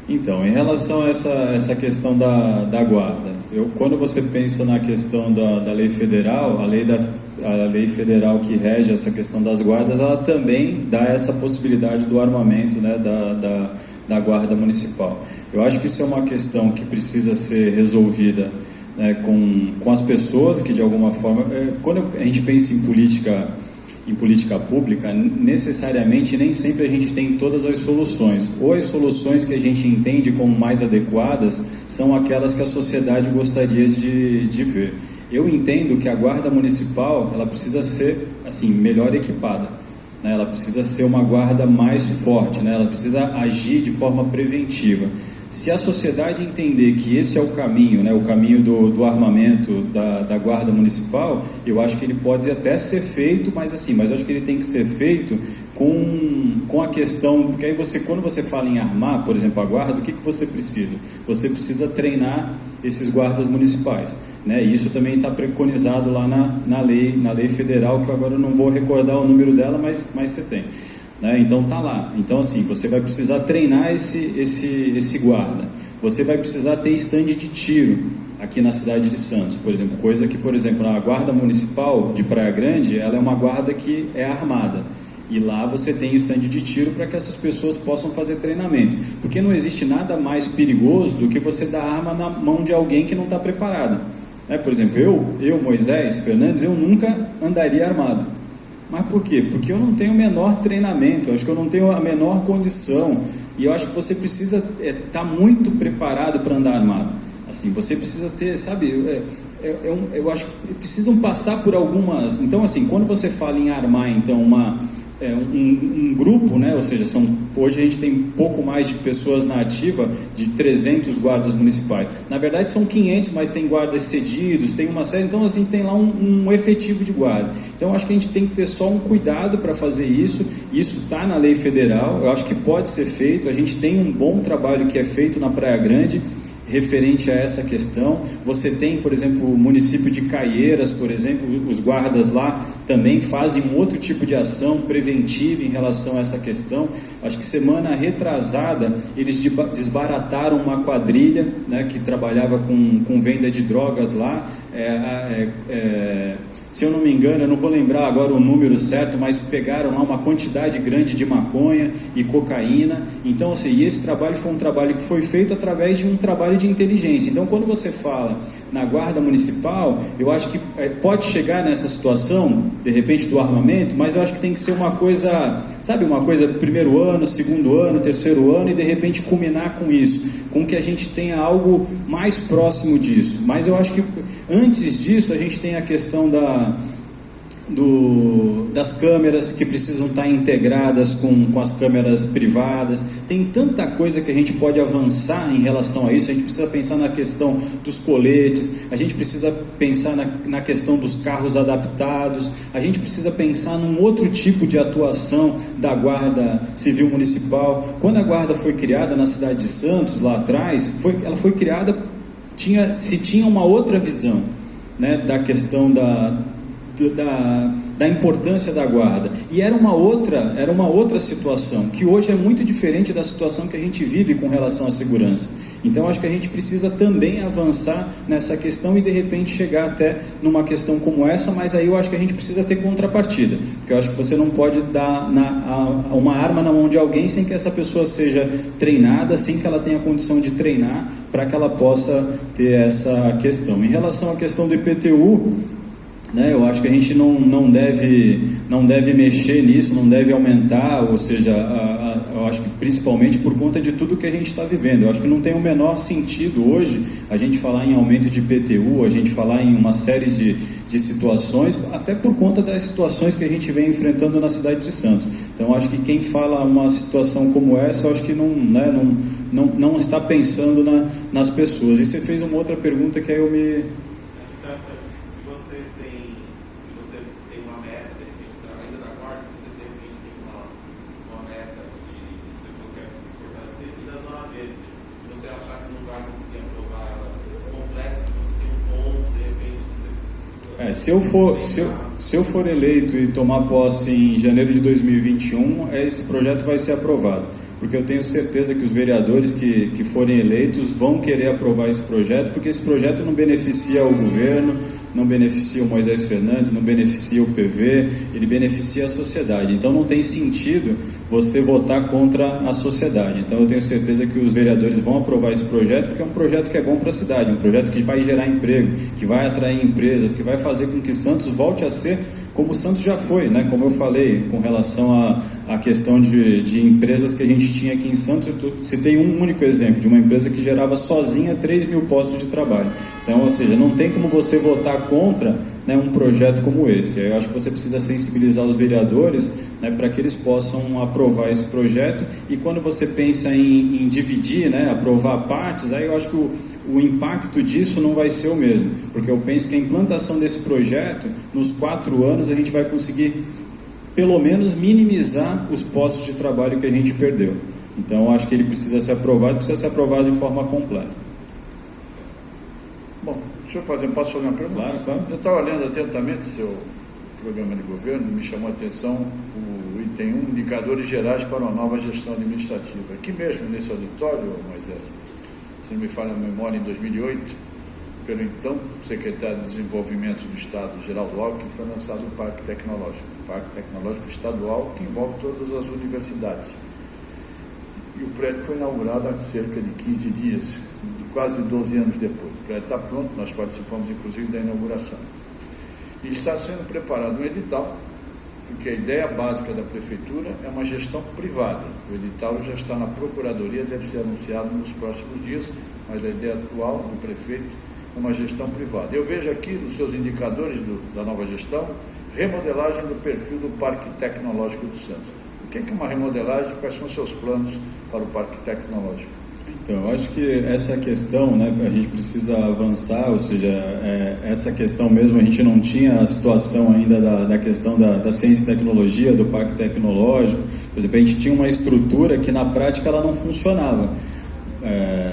Então, em relação a essa questão da guarda, quando você pensa na questão da lei federal, a lei federal que rege essa questão das guardas, ela também dá essa possibilidade do armamento, né, da guarda municipal. Eu acho que isso é uma questão que precisa ser resolvida, né, com as pessoas que de alguma forma, quando a gente pensa em política pública, necessariamente nem sempre a gente tem todas as soluções, ou as soluções que a gente entende como mais adequadas são aquelas que a sociedade gostaria de ver. Eu entendo que a guarda municipal, ela precisa ser assim, melhor equipada, né? Ela precisa ser uma guarda mais forte, né? Ela precisa agir de forma preventiva. Se a sociedade entender que esse é o caminho, né, o caminho do armamento da guarda municipal, eu acho que ele pode até ser feito, mas eu acho que ele tem que ser feito com a questão, porque aí quando você fala em armar, por exemplo, a guarda, o que você precisa? Você precisa treinar esses guardas municipais, né? Isso também está preconizado lá na lei federal, que eu agora não vou recordar o número dela, mas você tem. Então tá lá. Então assim, você vai precisar treinar esse guarda. Você vai precisar ter estande de tiro aqui na cidade de Santos, por exemplo, coisa que, por exemplo, a guarda municipal de Praia Grande, ela é uma guarda que é armada. E lá você tem estande de tiro para que essas pessoas possam fazer treinamento. Porque não existe nada mais perigoso do que você dar arma na mão de alguém que não está preparado. Por exemplo, eu, Moisés Fernandes, eu nunca andaria armado. Mas por quê? Porque eu não tenho o menor treinamento, eu acho que eu não tenho a menor condição, e eu acho que você precisa estar muito preparado para andar armado. Assim, você precisa ter, sabe, eu acho que precisam passar por algumas... Então, assim, quando você fala em armar, então, um grupo, né? Ou seja, hoje a gente tem pouco mais de pessoas na ativa, de 300 guardas municipais. Na verdade são 500, mas tem guardas cedidos, tem uma série, então assim, tem lá um efetivo de guarda. Então acho que a gente tem que ter só um cuidado para fazer isso está na lei federal, eu acho que pode ser feito, a gente tem um bom trabalho que é feito na Praia Grande, referente a essa questão. Você tem, por exemplo, o município de Caieiras, por exemplo, os guardas lá também fazem um outro tipo de ação preventiva em relação a essa questão. Acho que semana retrasada eles desbarataram uma quadrilha, né, que trabalhava com venda de drogas lá, se eu não me engano, eu não vou lembrar agora o número certo, mas pegaram lá uma quantidade grande de maconha e cocaína. Então, assim, e esse trabalho foi um trabalho que foi feito através de um trabalho de inteligência. Então, quando você fala na Guarda Municipal, eu acho que pode chegar nessa situação, de repente, do armamento, mas eu acho que tem que ser uma coisa, sabe, uma coisa primeiro ano, segundo ano, terceiro ano, e de repente culminar com isso, com que a gente tenha algo mais próximo disso. Mas eu acho que antes disso a gente tem a questão das câmeras que precisam estar integradas com as câmeras privadas. Tem tanta coisa que a gente pode avançar em relação a isso. A gente precisa pensar na questão dos coletes, a gente precisa pensar na questão dos carros adaptados, a gente precisa pensar num outro tipo de atuação da Guarda Civil Municipal. Quando a Guarda foi criada na cidade de Santos, lá atrás, ela foi criada, se tinha uma outra visão, né, da questão da importância da guarda, e era uma outra situação, que hoje é muito diferente da situação que a gente vive com relação à segurança. Então acho que a gente precisa também avançar nessa questão e de repente chegar até numa questão como essa, mas aí eu acho que a gente precisa ter contrapartida, porque eu acho que você não pode dar uma arma na mão de alguém sem que essa pessoa seja treinada, sem que ela tenha condição de treinar para que ela possa ter essa questão. Em relação à questão do IPTU, né, eu acho que a gente não deve mexer nisso, não deve aumentar, ou seja, eu acho que principalmente por conta de tudo que a gente está vivendo. Eu acho que não tem o menor sentido hoje a gente falar em aumento de IPTU, a gente falar em uma série de situações, até por conta das situações que a gente vem enfrentando na cidade de Santos. Então, eu acho que quem fala uma situação como essa, eu acho que não está pensando nas pessoas. E você fez uma outra pergunta que aí eu me... Se eu for eleito e tomar posse em janeiro de 2021, esse projeto vai ser aprovado, porque eu tenho certeza que os vereadores que forem eleitos vão querer aprovar esse projeto, porque esse projeto não beneficia o governo, não beneficia o Moisés Fernandes, não beneficia o PV, ele beneficia a sociedade. Então não tem sentido você votar contra a sociedade. Então eu tenho certeza que os vereadores vão aprovar esse projeto, porque é um projeto que é bom para a cidade, um projeto que vai gerar emprego, que vai atrair empresas, que vai fazer com que Santos volte a ser como Santos já foi, né? Como eu falei, com relação à questão de empresas que a gente tinha aqui em Santos. Eu citei um único exemplo de uma empresa que gerava sozinha 3 mil postos de trabalho. Então, ou seja, não tem como você votar contra, né, um projeto como esse. Eu acho que você precisa sensibilizar os vereadores, né, para que eles possam aprovar esse projeto. E quando você pensa em dividir, né, aprovar partes, aí eu acho que o impacto disso não vai ser o mesmo, porque eu penso que a implantação desse projeto, nos 4 anos, a gente vai conseguir pelo menos minimizar os postos de trabalho que a gente perdeu. Então eu acho que ele precisa ser aprovado de forma completa. Bom, posso fazer uma pergunta? Claro. Eu estava lendo atentamente seu programa de governo, me chamou a atenção o item 1, indicadores gerais para uma nova gestão administrativa. Aqui mesmo nesse auditório, Moisés, se não me falha a memória, em 2008, pelo então secretário de Desenvolvimento do Estado, Geraldo Alckmin, foi lançado o Parque Tecnológico Estadual, que envolve todas as universidades. E o prédio foi inaugurado há cerca de 15 dias, quase 12 anos depois. O prédio está pronto, nós participamos inclusive da inauguração. E está sendo preparado um edital, porque a ideia básica da Prefeitura é uma gestão privada. O edital já está na Procuradoria, deve ser anunciado nos próximos dias, mas a ideia atual do prefeito é uma gestão privada. Eu vejo aqui nos seus indicadores da nova gestão, remodelagem do perfil do Parque Tecnológico de Santos. O que é uma remodelagem? Quais são os seus planos para o Parque Tecnológico? Então, eu acho que essa questão, né, a gente precisa avançar, ou seja, essa questão mesmo, a gente não tinha a situação ainda da questão da ciência e tecnologia, do Parque Tecnológico. Por exemplo, a gente tinha uma estrutura que na prática ela não funcionava,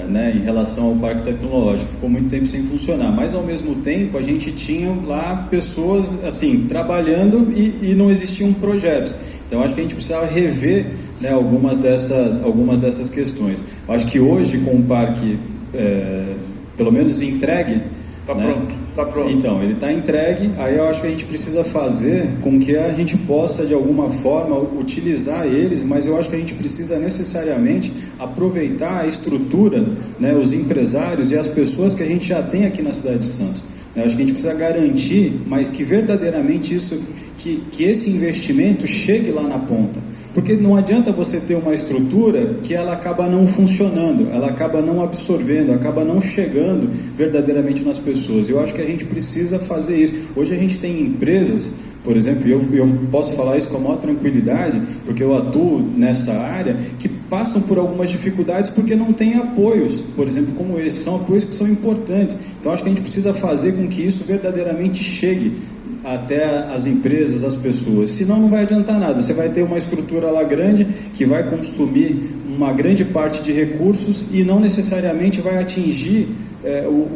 né, em relação ao Parque Tecnológico, ficou muito tempo sem funcionar, mas ao mesmo tempo a gente tinha lá pessoas assim, trabalhando e não existiam projetos. Então acho que a gente precisava rever, né, algumas dessas questões. Eu acho que hoje, com o parque pelo menos entregue, está, né, pronto. Está pronto. Então, ele está entregue, aí eu acho que a gente precisa fazer com que a gente possa, de alguma forma, utilizar eles, mas eu acho que a gente precisa necessariamente aproveitar a estrutura, né, os empresários e as pessoas que a gente já tem aqui na cidade de Santos. Eu acho que a gente precisa garantir, mas que verdadeiramente isso, que esse investimento chegue lá na ponta. Porque não adianta você ter uma estrutura que ela acaba não funcionando, ela acaba não absorvendo, acaba não chegando verdadeiramente nas pessoas. Eu acho que a gente precisa fazer isso. Hoje a gente tem empresas, por exemplo, eu posso falar isso com a maior tranquilidade, porque eu atuo nessa área, que passam por algumas dificuldades porque não tem apoios, por exemplo, como esse. São apoios que são importantes. Então acho que a gente precisa fazer com que isso verdadeiramente chegue até as empresas, as pessoas, senão não vai adiantar nada. Você vai ter uma estrutura lá grande que vai consumir uma grande parte de recursos e não necessariamente vai atingir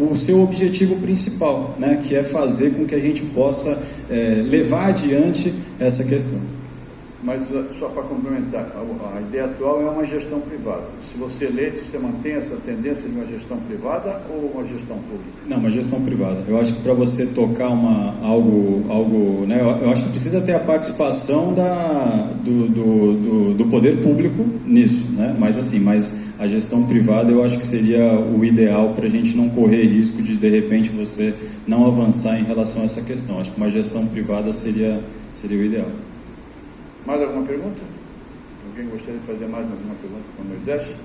o seu objetivo principal, né, que é fazer com que a gente possa levar adiante essa questão. Mas só para complementar, a ideia atual é uma gestão privada. Se você é eleito, você mantém essa tendência de uma gestão privada ou uma gestão pública? Não, uma gestão privada. Eu acho que para você tocar algo, né, eu acho que precisa ter a participação do poder público nisso, né? Mas a gestão privada eu acho que seria o ideal para a gente não correr risco de repente você não avançar em relação a essa questão. Acho que uma gestão privada seria o ideal. Mais alguma pergunta? Alguém gostaria de fazer mais alguma pergunta para o Moisés?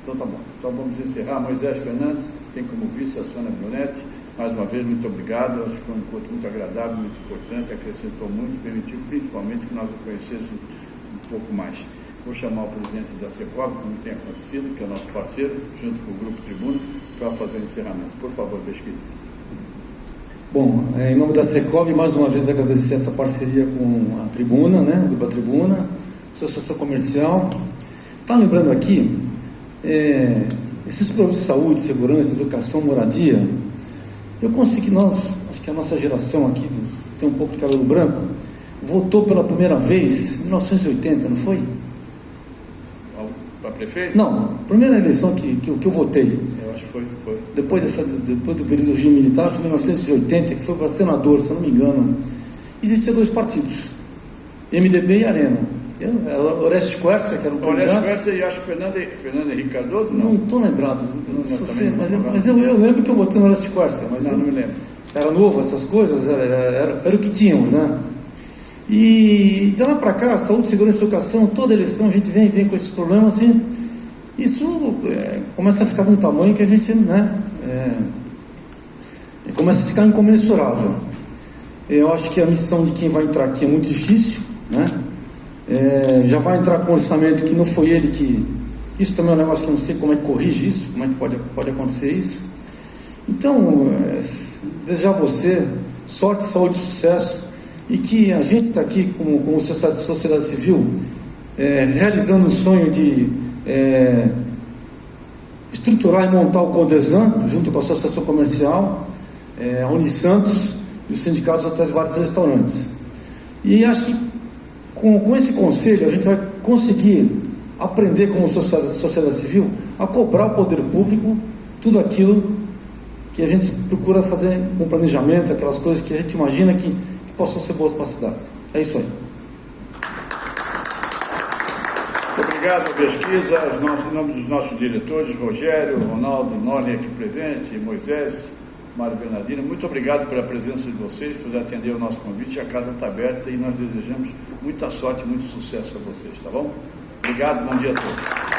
Então tá bom. Então vamos encerrar. Moisés Fernandes tem como vice a Sônia Brunetti. Mais uma vez, muito obrigado. Acho que foi um encontro muito agradável, muito importante, acrescentou muito, permitiu principalmente que nós o conhecêssemos um pouco mais. Vou chamar o presidente da Secob, como tem acontecido, que é o nosso parceiro, junto com o Grupo Tribuna, para fazer o encerramento. Por favor, pesquise. Bom, em nome da Secob, mais uma vez agradecer essa parceria com a Tribuna, né, o Grupo Tribuna, Associação Comercial. Está lembrando aqui, esses problemas de saúde, segurança, educação, moradia, eu consegui, acho que a nossa geração aqui, tem um pouco de cabelo branco, votou pela primeira vez em 1980, não foi? Para prefeito? Não, primeira eleição que eu votei. Eu acho que foi. Depois do período do regime militar, foi em 1980, que foi para senador, se eu não me engano. Existiam dois partidos, MDB e Arena. Orestes Quercia, que era um candidato. Orestes Quercia e acho que Fernando Henrique Cardoso, não? Não estou lembrado. Mas eu lembro que eu votei no Orestes Quercia. Mas não me lembro. Era novo essas coisas, era o que tínhamos, né? E de lá para cá, saúde, segurança e educação, toda eleição a gente vem com esses problemas e isso começa a ficar de um tamanho que a gente, né, começa a ficar incomensurável. Eu acho que a missão de quem vai entrar aqui é muito difícil, né? Já vai entrar com um orçamento que não foi ele que... Isso também é um negócio que eu não sei como é que corrige isso, como é que pode acontecer isso. Então, desejar a você sorte, saúde e sucesso, e que a gente está aqui como sociedade civil realizando o sonho de estruturar e montar o Condesan junto com a Associação Comercial, a Unisantos e os sindicatos hotéis, bares e restaurantes. E acho que com esse conselho a gente vai conseguir aprender como sociedade civil a cobrar o poder público tudo aquilo que a gente procura fazer com planejamento, aquelas coisas que a gente imagina que possam ser boas para a cidade. É isso aí. Obrigado, pesquisa. Em nome dos nossos diretores, Rogério, Ronaldo, Noli aqui presente, Moisés, Mário Bernardino, muito obrigado pela presença de vocês, por atender o nosso convite. A casa está aberta e nós desejamos muita sorte e muito sucesso a vocês, tá bom? Obrigado, bom dia a todos.